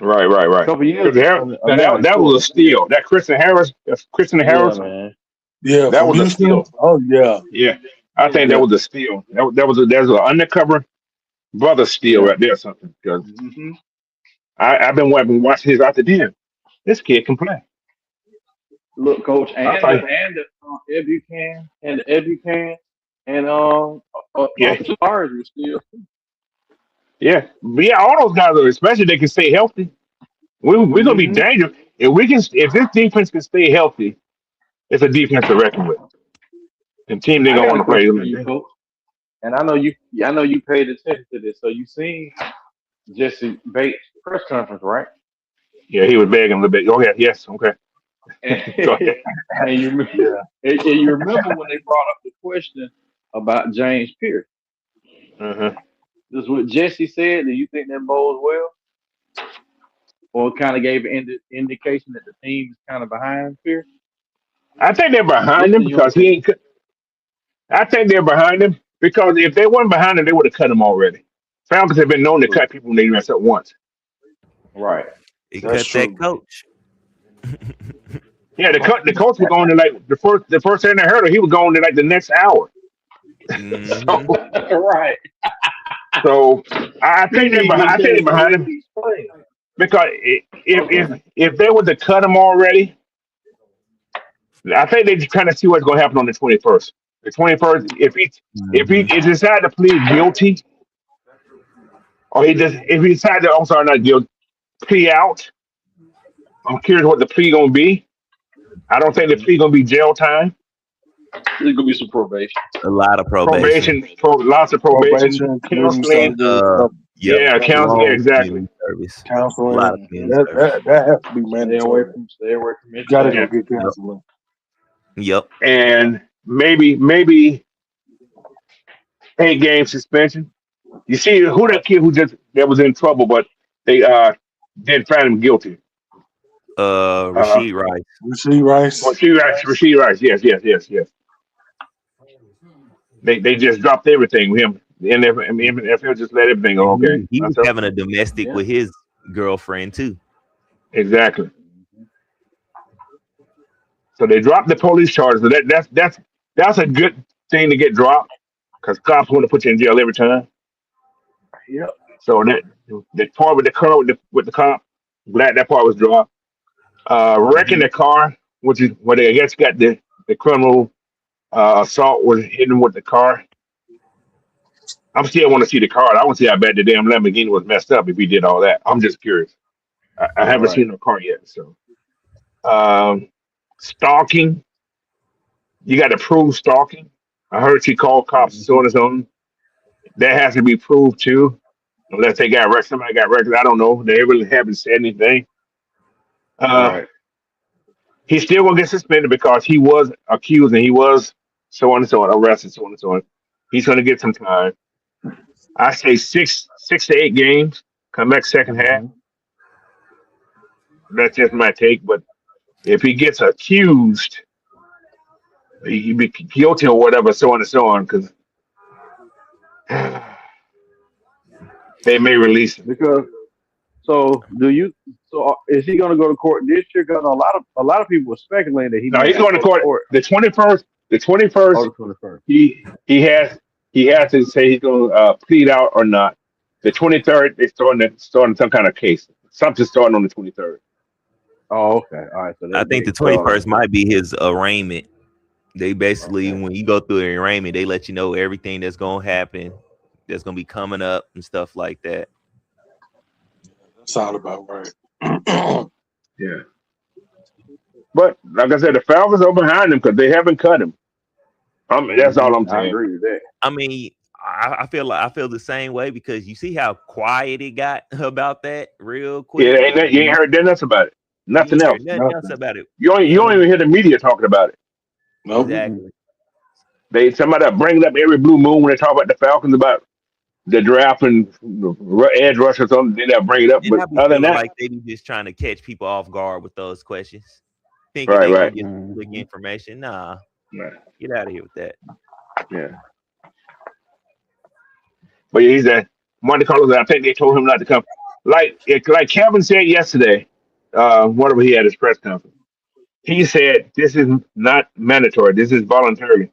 Right, right, A right. couple years Because or now now he's that short. was a steal. That Christian Yeah, Harris, man. Yeah, that from was a Houston. steal. Oh yeah, Yeah, I think that yeah. was a steal. That was an undercover brother steal Yeah. right there, or something. Because Hmm. I've been watching his out the damn. This kid can play. Look, coach, I and thought, Educan and yeah, Tavares was still. yeah, but yeah. All those guys, are, especially they can stay healthy. We're gonna be Hmm. dangerous if this defense can stay healthy. It's a defense to reckon with. And team they're I gonna got want a to play. question for you, coach. And I know you paid attention to this. So you seen Jesse Bates press conference, right? Yeah, he was begging a little bit. Okay, yes, okay. And, Go ahead. and you Yeah. and you remember when they brought up the question about James Pierce? Uh-huh. This is what Jesse said. Do you think that bodes well, or kind of gave an indication that the team is kind of behind Pierce? I think they're behind Just him in your because he opinion? ain't. I think they're behind him because if they weren't behind him, they would have cut him already. Falcons have been known to True. cut people when they mess up once. Right. it That's cut that true. coach. Yeah, the coach was going to like the first time I heard of he was going to like the next hour. Hmm. so Right. so I He think didn't they're even behind. get a I think chance they're to behind rest him these players. because Okay. if they were to cut him already, I think they're trying to see what's going to happen on the 21st. The 21st, if he Hmm. decided to plead guilty, or if he decided to, I'm sorry, not guilty, plea out. I'm curious what the plea gonna be. I don't think the Hmm. plea gonna be jail time, There's gonna be some probation. A lot of probation. probation, lots of probation, Probation, community counseling. service, stuff, Yep. Yeah, stuff counseling. Yeah, along. exactly. Community service. A lot Counseling. of Hmm. community That service. that that has to be mandatory. Stay away from You gotta go education. Yeah, get Yep. counseling. Yep. and maybe 8 game suspension. You see who that kid that was in trouble, but they didn't find him guilty. Uh, Rasheed Rice. Rasheed Rice. Rasheed Rice. Yes, yes, yes, yes. They just dropped everything with him. The NFL, I mean, NFL just let everything go. And Okay, he was that's up. having a domestic Yeah. with his girlfriend too. Exactly. Hmm. So they dropped the police charges. So that's a good thing to get dropped because cops want to put you in jail every time. Yep. So the part with the car with the cop, glad that part was dropped. Wrecking Hmm. the car, which is where they I guess got the criminal assault was hidden with the car. I'm still want to see the car. I want to see how bad the damn Lamborghini was messed up if he did all that. I'm just curious. I haven't Right. seen the car yet. So um, stalking, you got to prove stalking. I heard she called cops and so on Hmm. and so on. That has to be proved too, unless they got records. Somebody got records. I don't know. They really haven't said anything. Uh, Right. he's still gonna get suspended because he was accused and he was so on and so on, arrested, so on and so on. He's going to get some time. I say six to 8 games. Come back second half. Mhm. That's just my take. But if he gets accused, he be guilty or whatever, so on and so on, because they may release him. Because so do you? So is he going to go to court this year? Because a lot of people were speculating that he No, might he's not going to go to court court the 21st. The on 21st, the 21st. he has to say he's going to plead out or not. The 23rd, they're starting some kind of case. Something's starting on the 23rd. Oh, okay. All right. So I that think the date. So 21st might be his arraignment. They basically, when you go through the arraignment, they let you know everything that's gonna happen, that's gonna be coming up and stuff like that. That sound about right. Yeah. But like I said, the Falcons are behind him because they haven't cut him. That's all I'm I saying. agree with that. I mean, I feel the same way because you see how quiet it got about that real quick. Yeah, you ain't heard nothing about it. Nothing else. Nothing else about it. You don't even hear the media talking about it. Nope. Exactly. Somebody bring it up every blue moon when they talk about the Falcons about the draft and edge rush or something. They never bring it up. And I But be other than feeling that, like they be just trying to catch people off guard with those questions, thinking Right, they gonna right. get some quick information. Nah, Right. get out of here with that. Yeah. But yeah, he's a Monte Carlo. I think they told him not to come. Like Kevin said yesterday, whenever he had his press conference, he said this is not mandatory. This is voluntary.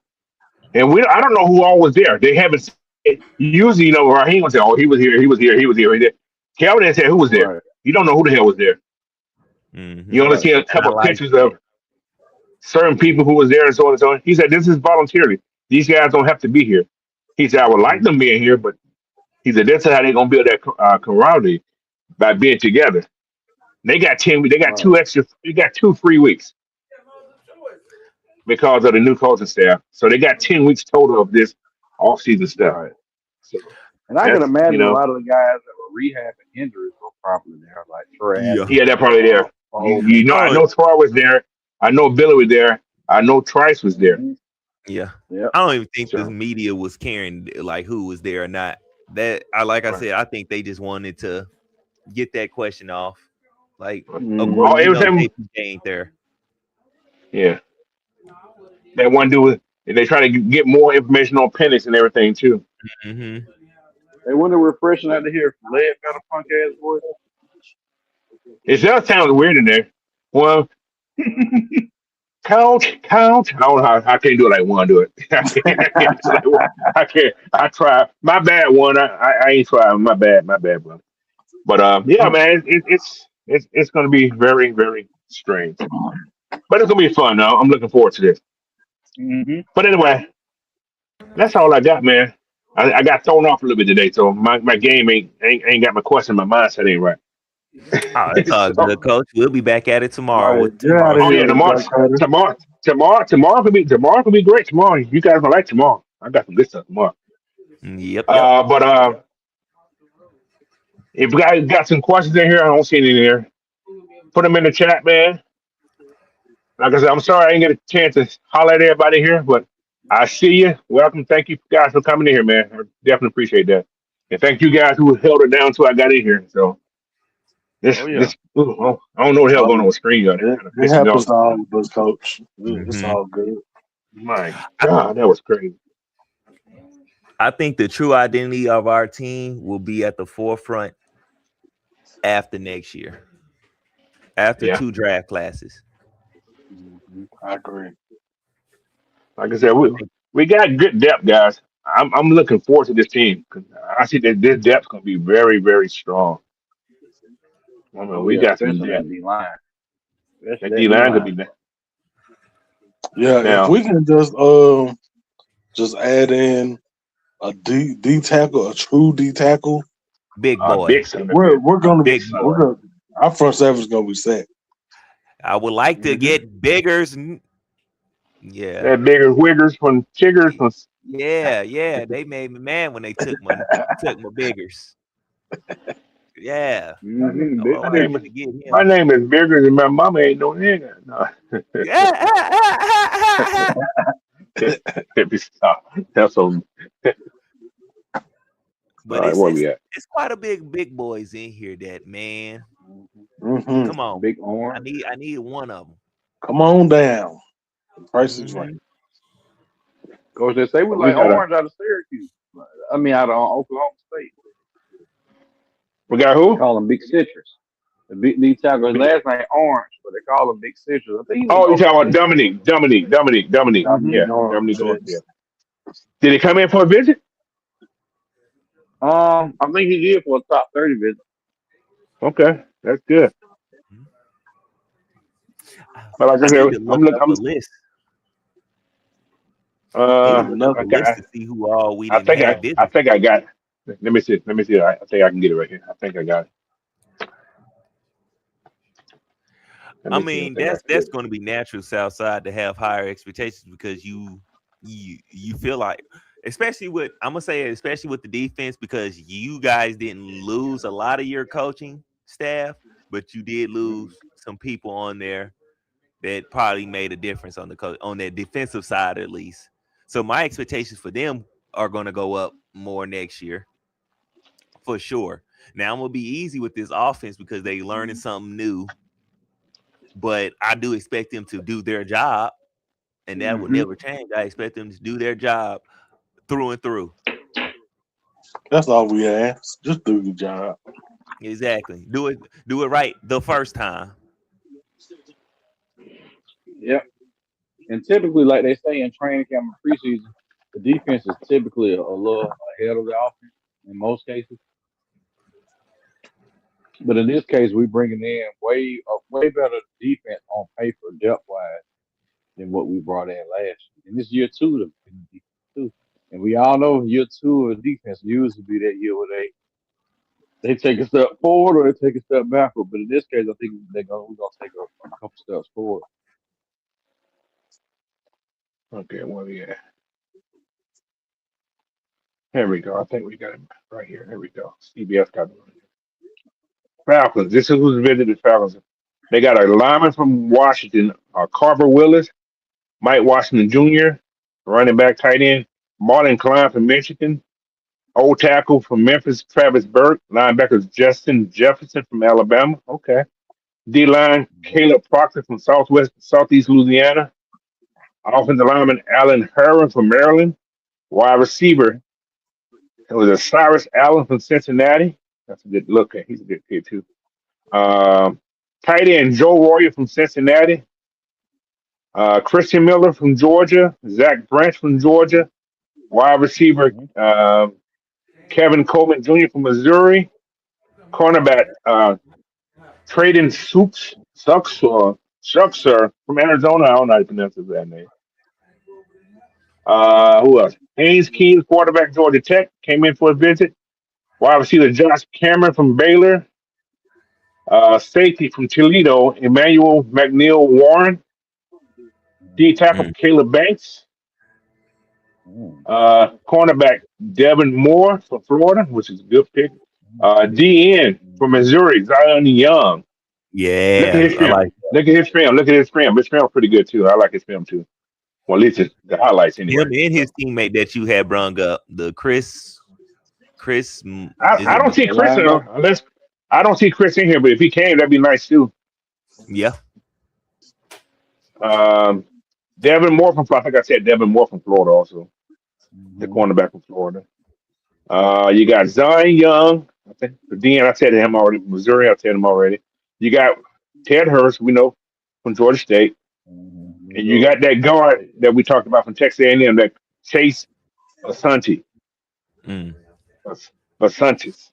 And I don't know who all was there. They haven't said, usually, Raheem would say, "Oh, he was here. He was here. He was here." He did. Kevin didn't say who was there. Right. You don't know who the hell was there. Mhm. You only Right. see a couple I like pictures of that. certain people who was there and so on and so on. He said, "This is voluntarily. These guys don't have to be here." He said, "I would like them being here, but." He said, "That's how they're gonna build that camaraderie by being together." They got 10. They got Right. 2 extra. They got 2 free weeks because of the new coaching staff. So they got 10 weeks total of this off-season stuff. Right. So And I can that's imagine a lot of the guys that were rehabbing injuries were probably there, like Troy Yeah. Anderson. yeah, they're probably there. I know Troy was there. I know Billy was there. I know Trice was there. Yeah. Yeah. I don't even think So- the media was caring like who was there or not. That I Right. said, I think they just wanted to get that question off. Like, of Mhm. course, everything- JPJ ain't there. Yeah, that one dude. And they try to get more information on Penix and everything too. Hmm. They wonder refreshing out to hear Led got a punk ass voice. It does sound weird in there. Well, count. I don't know how I can't do it like one do it. I can't. I try. My bad one. I ain't trying. My bad, brother. But yeah, man, it's going to be very, very strange. But it's going to be fun. Though. I'm looking forward to this. Mm-hmm. But anyway, that's all I got, man. I got thrown off a little bit today, so my game ain't got my question. My mindset ain't right. Oh, that's all good, Coach. We'll be back at it tomorrow. Right, With get outta Oh here. yeah, Black Carter. tomorrow could be great tomorrow. You guys gonna like tomorrow. I got some good stuff tomorrow. Yep. But if you guys got some questions in here, I don't see any in here. Put them in the chat, man. Like I said, I'm sorry I didn't get a chance to holler at everybody here, but I see you. Welcome. Thank you guys for coming in here, man. I definitely appreciate that. And thank you guys who held it down until I got in here. So I don't know what the hell going on with screen. It happens to all of us, Coach. It's Mhm. all good. My God, that was crazy. I think the true identity of our team will be at the forefront after next year, after Yeah. 2 draft classes. I agree. Like I said, we got good depth, guys. I'm looking forward to this team because I see that this depth's gonna be very, very strong. I mean, we got some especially depth. that D line. That D line could be there. Yeah, Now- if we can just add in a D tackle, a true D tackle, Big boy. Big son. we're gonna be Big boy. our front seven is gonna be set. I would like to get Biggers. Yeah. That bigger wiggers from chiggers from Yeah. They made me mad when they took my Biggers. Yeah. Mm-hmm. I would like to get him. my name is bigger than my mama ain't no nigga. No. Yeah. That's so. But All right, where we at? it's quite a big boys in here that man. Mm-hmm. Come on. Big orange. I need one of them. Come on down. The price is right. Coach, they say we We like got orange out of Syracuse. I mean, out of Oklahoma State. we got who? Call him Big Citrus. The big D tackle, his last name Orange, but they call him Big Citrus. I think he Oh, you was talking about Dominique? Dominique Yeah, Orange, Dominique. yes. Yeah. Did he come in for a visit? I think he did for a top 30 visit. Okay, that's good. But like I I said, need to look up a list. another A list to see who all we I didn't have think visit. I got it. Let me see. I think I can get it right here. I think I got it. I mean, that's going to be natural Southside to have higher expectations because you feel like, especially with the defense, because you guys didn't lose a lot of your coaching staff, but you did lose some people on there that probably made a difference on on that defensive side at least. So my expectations for them are going to go up more next year, for sure. Now I'm gonna be easy with this offense because they learning something new. But I do expect them to do their job, and that will never change. I expect them to do their job through and through. That's all we ask. Just do the job. Exactly. Do it right the first time. Yep. And typically, like they say in training camp and preseason, the defense is typically a little ahead of the offense in most cases. But in this case, we bringing in way better defense on paper, depth wise, than what we brought in last year. And this year two of defense too. And we all know year two of defense usually be that year where they take a step forward or they take a step backward. But in this case, I think we're gonna take a couple steps forward. Okay, well, yeah. Here we go. I think we got him right here. Here we go. CBS got him. Falcons. This is who's visited Falcons. They got a lineman from Washington, Carver Willis, Mike Washington Jr., running back, tight end, Marlon Klein from Michigan, old tackle from Memphis, Travis Burke, linebackers Justin Jefferson from Alabama. Okay. D line, Caleb Proctor from Southeast Louisiana. Offensive lineman, Alan Herron from Maryland. Wide receiver, it was a Cyrus Allen from Cincinnati. That's a good look. He's a good kid, too. Tight end, Joe Royer from Cincinnati. Christian Miller from Georgia. Zach Branch from Georgia. Wide receiver, Kevin Coleman Jr. from Missouri. Cornerback, Traden Schuxer from Arizona. I don't know how to pronounce that name. Who else? Haynes Keene, quarterback, Georgia Tech, came in for a visit. Wide receiver Josh Cameron from Baylor. Safety from Toledo, Emmanuel McNeil Warren. D tackle Caleb Banks. Cornerback Devin Moore from Florida, which is a good pick. DN from Missouri, Zion Young. Yeah. Look at his film. Look at his film. His film's pretty good too. I like his film too. Well, at least it's the highlights anyway. Him and his teammate that you had brung up, the Chris. I don't see Chris unless I don't see Chris in here, but if he came, that'd be nice too. Yeah. Devin Moore from I think I said Devin Moore from Florida also. The cornerback from Florida. You got Zion Young. I think I said him already. Missouri, I said him already. You got Ted Hurst, we know, from Georgia State. And you got that guard that we talked about from Texas A&M, that Chase Asante. Asantes.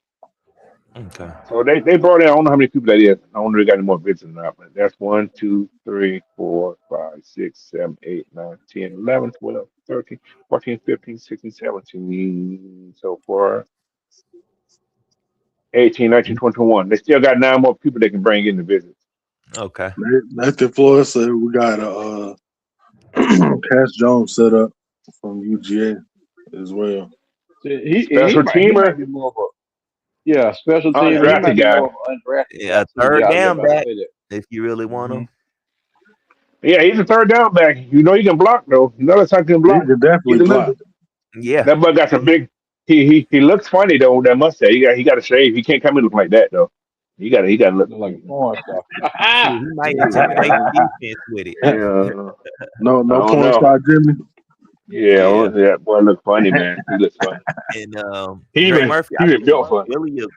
Okay. So they brought in, I don't know how many people that is. I don't know if they got any more bids or not, but that's 1, 2, 3, 4, 5, 6, 7, 8, 9, 10, 11, 12, 13, 14, 15, 16, 17. So far, 18, 19, 20, 21. They still got 9 more people they can bring in to visit. Okay. Nathan Flores said we got a Cash Jones set up from UGA as well. Special teamer. Special team. Undrafted guy. Yeah, third down back if you really want him. Yeah, he's a third down back. You know he can block though. You know that's how he can He block. could He's definitely a block. little, Yeah. that boy got some big. He looks funny though. That mustache. He got to shave. He can't come in look like that though. He got to look. Look like a porn star. Shoot, he might intimidate the defense with it. Yeah, No, I no don't porn know. star Jimmy. Yeah, that boy look funny, man. He looks funny. And He Dre even Murphy, he even built for it.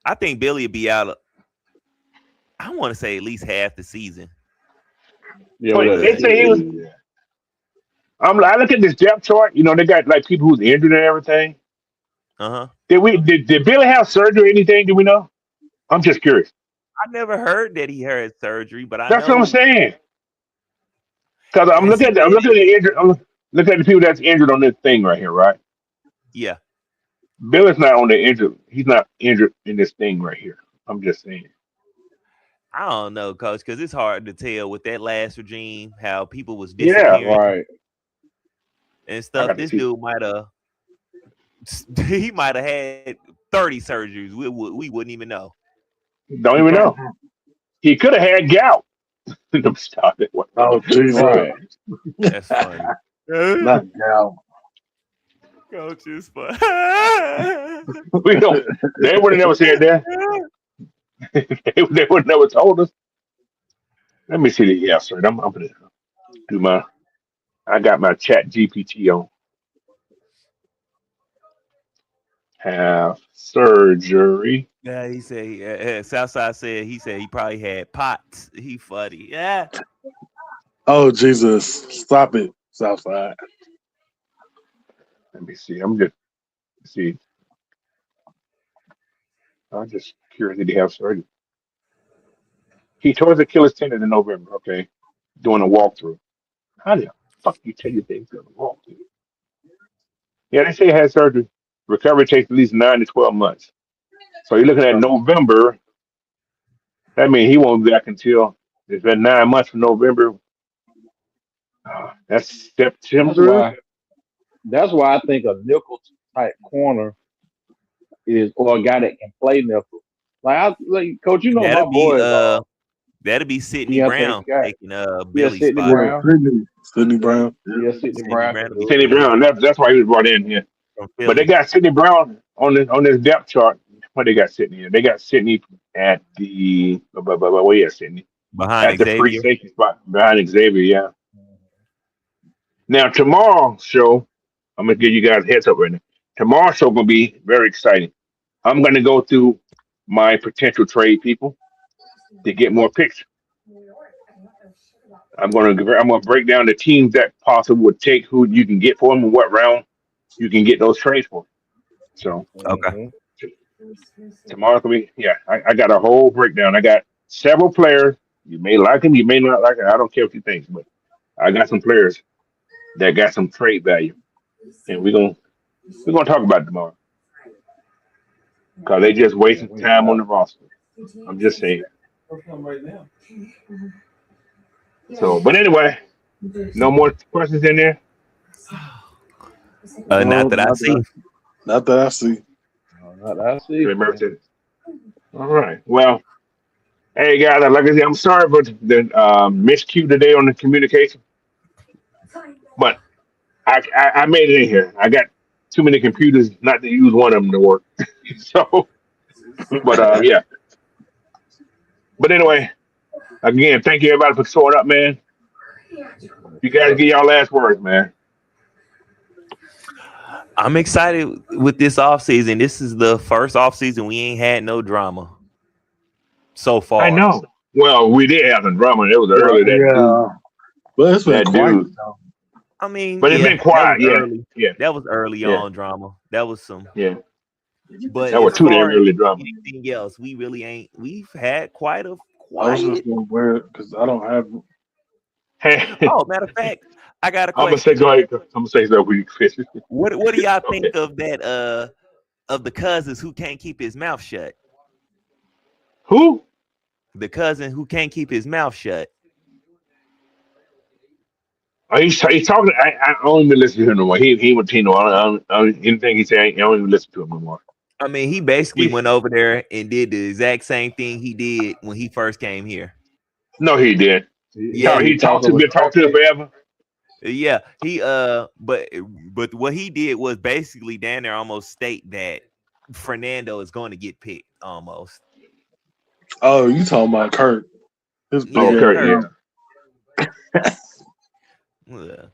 I think Billy will be out. I want to say at least half the season. Yeah, But whatever. they say he was. I look at this depth chart. You know, they got like people who's injured and everything. Uh-huh. Did Billy have surgery or anything? Do we know? I'm just curious. I never heard that he had surgery, but I That's know what I'm saying. Because I'm Yes, looking at he I'm did. looking at the injured. I'm looking at the people that's injured on this thing right here, right? Yeah. Billy's not on the injured. He's not injured in this thing right here. I'm just saying. I don't know, coach, because it's hard to tell with that last regime how people was Yeah. disappearing Right. and I stuff. got to This see. dude might have had 30 surgeries. We wouldn't even know. Don't even know. He could have had gout. Stop it. Oh Jesus! Right. That's funny. Not Gal. Coach is fun. We don't. They would have never said that. They would have never told us. Let me see the answer. I'm gonna do my. I got my Chat GPT on. Have surgery. Yeah, he said Southside said he probably had POTS. He funny. Yeah. Oh Jesus! Stop it, Southside. Let me see. I'm just see. I'm just curious. Did he have surgery? He tore his Achilles tendon in November. Okay, doing a walkthrough. How the fuck you tell your things doing a walkthrough? Yeah, they say he had surgery. Recovery takes at least 9 to 12 months. So you're looking at November. That means he won't be back until it's been 9 months from November. That's September. That's why I think a nickel type corner is, or a guy that can play nickel. Like Coach, you know my boys. That'll be Sidney Deontay Brown Scott. taking Billy's Sidney spot. Brown. Sidney Brown. Yeah, Sidney Brown. Brown will be Sidney Brown. That's why he was brought in here. from But they Philly. got Sidney Brown on this depth chart. What they got Sidney in? They got Sidney at the where you at Sidney? Behind At the free Xavier. safety spot behind Xavier. Yeah. Now tomorrow's show, I'm gonna give you guys a heads up right now. Tomorrow's show gonna be very exciting. I'm gonna go through my potential trade people to get more picks. I'm gonna break down the teams that possibly would take who you can get for them and what round you can get those trades for. So Okay. tomorrow's gonna be I got a whole breakdown. I got several players. You may like them, you may not like them. I don't care what you think, but I got some players that got some trade value, and we're gonna talk about it tomorrow because they just wasting time on the roster. I'm just saying. So, but anyway, no more questions in there. Not that I see. Not that I see. I see. Remember to. All right. Well, hey guys, like I said, I'm sorry for the miscue today on the communication, but I made it in here. I got too many computers not to use one of them to work. So, but yeah. But anyway, again, thank you everybody for showing up, man. You guys get y'all last words, man. I'm excited with this offseason. This is the first offseason we ain't had no drama so far. I know. Well, we did have some drama. It was early that But it's been that quiet. dude. I mean, But it's been quiet. Yeah. That was early Yeah. on drama. That was some. Yeah. But That was as two far as early drama. anything else, we really ain't. We've had quite a I was quiet. just gonna wear it because I don't have. Hey, Oh, matter of fact, I got a I'm gonna say question. go ahead. I'm gonna say so we finish. What do y'all Okay. think of that? Of the cousins who can't keep his mouth shut. Who? The cousin who can't keep his mouth shut. He's talking. I don't even listen to him no more. He with Tino. I don't anything he say. I don't even listen to him no more. I mean, he basically He- went over there and did the exact same thing he did when he first came here. No, he did. Yeah. He been talked to forever. Yeah, but what he did was basically down there almost state that Fernando is going to get picked almost. Oh, you talking about Kurt? His Yeah, big Kurt, ass. Yeah.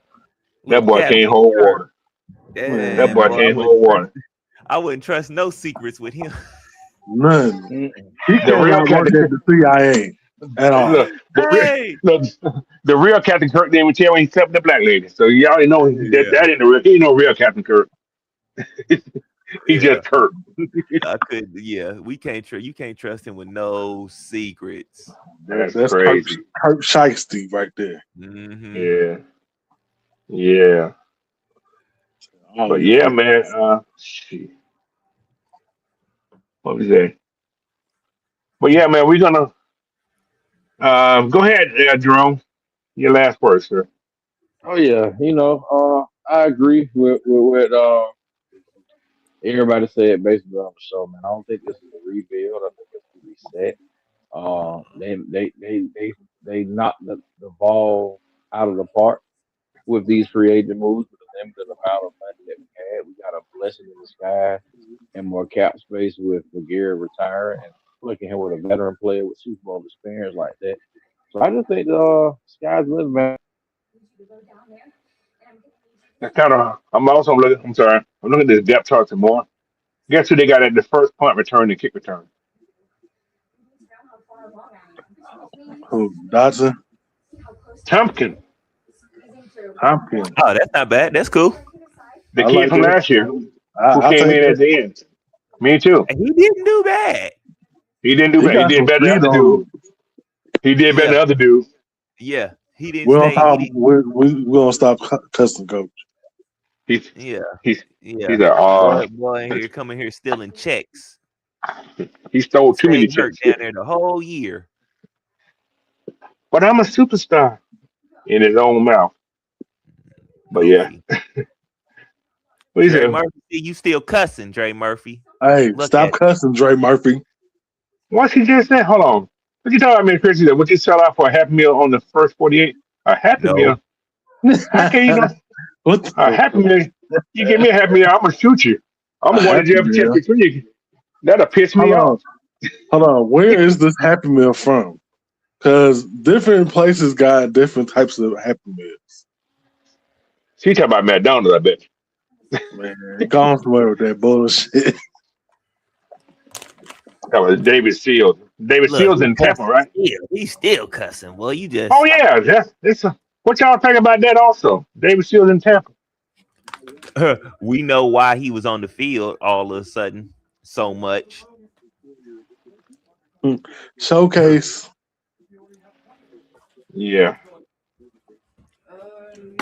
That boy Captain can't hold Kurt. water. Man, That boy can't hold water. I wouldn't trust no secrets with him. None. Mm-mm. He The real cannot work Captain at the CIA at all. look, Hey, the real Captain Kirk didn't even tell when he slept with the black lady. So you already know that ain't the real. He ain't no real Captain Kirk. He yeah, just Kirk. I could. Yeah, we can't trust. You can't trust him with no secrets. That's That's crazy. Kurt Shiesty right there. Hmm. Yeah, yeah. Oh, But yeah, man. Shit. What was that? But yeah, man. We're gonna go ahead, Jerome. Your last word, sir. Oh yeah, I agree with what everybody said basically on the show, man. I don't think this is a rebuild. I think it's a reset. They knocked the ball out of the park with these free agent moves with the limited amount of money that we had. We got a blessing in disguise and more cap space with Gary retiring and looking here with a veteran player with Super Bowl experience like that. So I just think sky's the limit, man. That's kind of. I'm also looking. I'm sorry. I'm looking at this depth chart some more. Guess who they got at the first punt return and kick return? who? Dodson, Tompkins, Hopkins. Oh, that's not bad. That's cool. the I kid like from that. last year who I came take in it. at the end. Me too. And he didn't do bad. He didn't do He bad. He got did some better than speed the other on dude. him. He did better than Yeah, the other dude. yeah. He didn't We don't stay. He stop. didn't. We gonna stop cussing coach. He's Yeah, he's yeah. he's a Boy in here coming here stealing checks. he stole too many Stayed hurt checks. down there the whole year. But I'm a superstar in his own mouth. But yeah, Goofy. what he Dre said? Murphy, see, you still cussing, Dre Murphy. Hey, Look stop at cussing, Dre Murphy. What's he just said? Hold on. What you talking about, man? Chris? He said, would you sell out for a Happy Meal on the first 48? A Happy no. Meal? How can you not? What A the Happy Meal? You give me a Happy Meal, I'm gonna shoot you. I'm a gonna go to Happy jail for Meal? 10 between you. That'll piss me Hold off. on. Where is this Happy Meal from? Because different places got different types of Happy Meals. She talking about McDonald's, I bet. Man, go on somewhere with that bullshit. That was David Seals. David Look, Seals in Tampa, right? he's still cussing. Well, you just Oh yeah, that's what y'all think about that also. David Seals in Tampa. we know why he was on the field all of a sudden so much. Showcase. Yeah.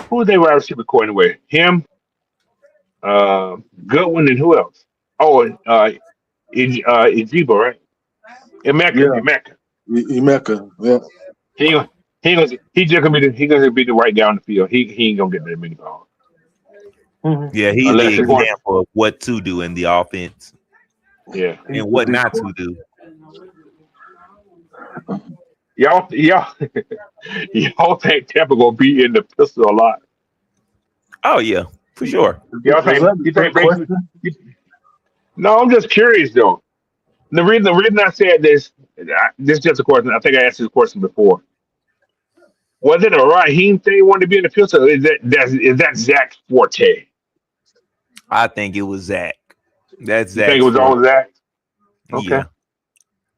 Who was they wide receiver core anyway? Him, Goodwin, and who else? Oh, Ejibo, right? Yeah, Emeka. Emeka. Yeah. He ain't- he just gonna be the right guy on the field. He ain't gonna get that many balls Mhm. Yeah, he's unless the they're going. example of what to do in the offense Yeah, and what not to do. y'all y'all think Tampa gonna be in the pistol a lot? Oh yeah, for sure. Y'all Is think that you a trick think basically? question? No, I'm just curious though. The reason I said this is just a question. I think I asked this question before. Was it a Raheem thing he wanted to be in the field? Or is that Zach's forte? I think it was Zach. That's You think it Zach's was forte. all Zach? Yeah.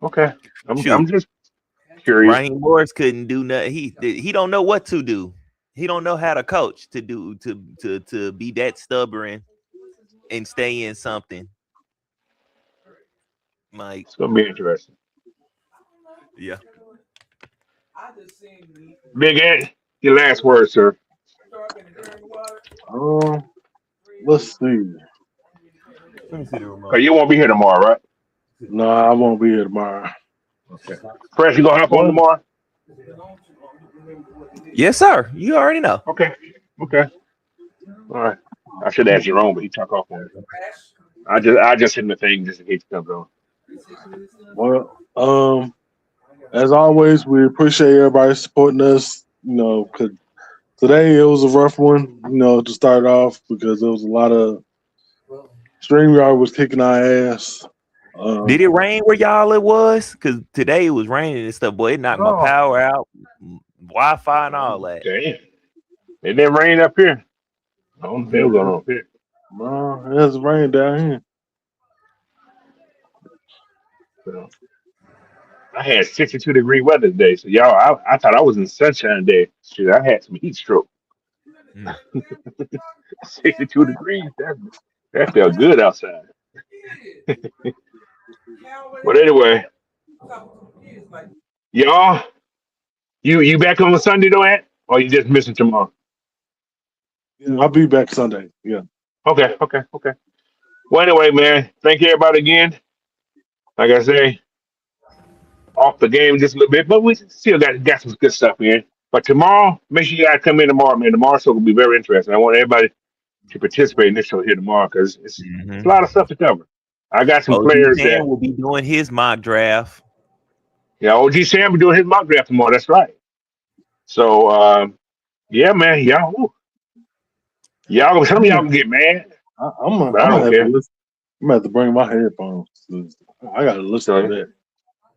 Okay. I'm Shoot, just curious. Raheem Morris couldn't do nothing. He don't know what to do. He don't know how to coach to do to be that stubborn and stay in something. Like, It's gonna be interesting. yeah. Big Ant, your last word, sir. Um, let's see. Let me see the remote. Cause you won't be here tomorrow, right? No, I won't be here tomorrow. Okay. Fresh, you gonna hop on What? tomorrow? Yes, sir. You already know. Okay. All right. I should ask Jerome, but he took off on me. I just hit him the thing just in case he comes on. Well, as always, we appreciate everybody supporting us. You know, 'cause today it was a rough one. You know, to start off because there was a lot of StreamYard was kicking our ass. Did it rain where y'all it was? Because today it was raining and stuff, boy. It knocked my Oh. power out, Wi-Fi and all that. Damn. It didn't rain up here. I don't feel going on up here. No, it's rain down here. So, I had 62-degree weather today. So y'all, I thought I was in sunshine day. Shit, I had some heat stroke. 62 degrees. That felt good outside. But anyway, y'all, you back on Sunday though, Ant? Or you just missing tomorrow? Yeah, I'll be back Sunday. Yeah. Okay. Well, anyway, man, thank you everybody again. Like I say, off the game just a little bit, but we still got some good stuff in. But tomorrow, make sure you guys come in tomorrow, man. Tomorrow's show will be very interesting. I want everybody to participate in this show here tomorrow because it's a lot of stuff to cover. I got some OG players Sam that will be doing his mock draft. OG Sam be doing his mock draft tomorrow. That's right. So yeah, man, y'all some of y'all can get mad. I'm But I don't care. I'm gonna have to bring my headphones. I gotta listen to that.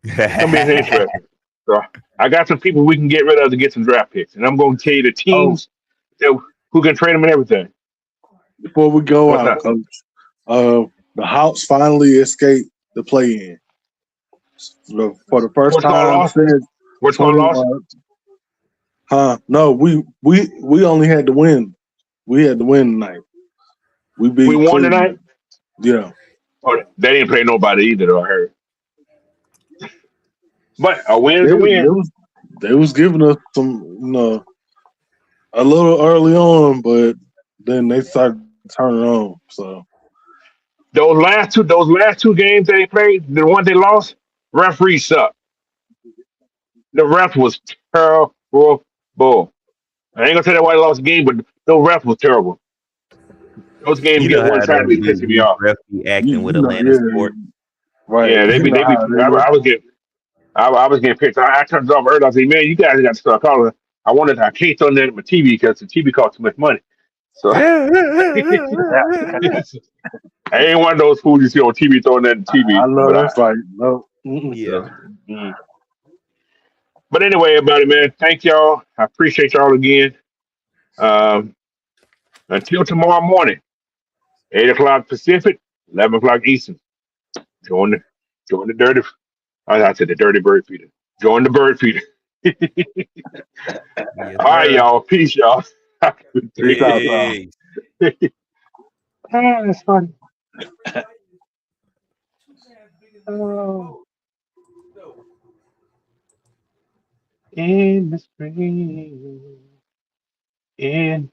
It's gonna be interesting. So I got some people we can get rid of to get some draft picks, and I'm going to tell you the teams who can trade them and everything. Before we go What's out, that? Coach, the Hawks finally escaped the play-in. So for the first What's called time lost? since What's called lost? no, we only had to win. We had to win tonight. We beat We won Cleveland. tonight? Yeah. Oh, they didn't play nobody either, though, I heard. But a win is a win. They was giving us some, a little early on, but then they started turning on. So Those last two games they played, the ones they lost, referee sucked. The ref was terrible. I ain't gonna say that why they lost the game, but the ref was terrible. Those games You get know one how side be those pissing me off. ref be acting with you know, Atlanta Sport. right? Yeah, they be. I was getting pissed. I turned it off early. I said, man, you guys got to start calling. I can't throw that at my TV because the TV costs too much money. So I ain't one of those fools you see on TV throwing that at the TV. I know that's right. No. Yeah. But anyway, everybody, man, thank y'all. I appreciate y'all again. Until tomorrow morning, 8 o'clock Pacific, 11 o'clock Eastern. Join the dirty. I said the dirty bird feeder. Join the bird feeder. Yes, All right, sir. y'all. Peace, y'all. Peace out, Hey. That's funny. Oh. In the spring, in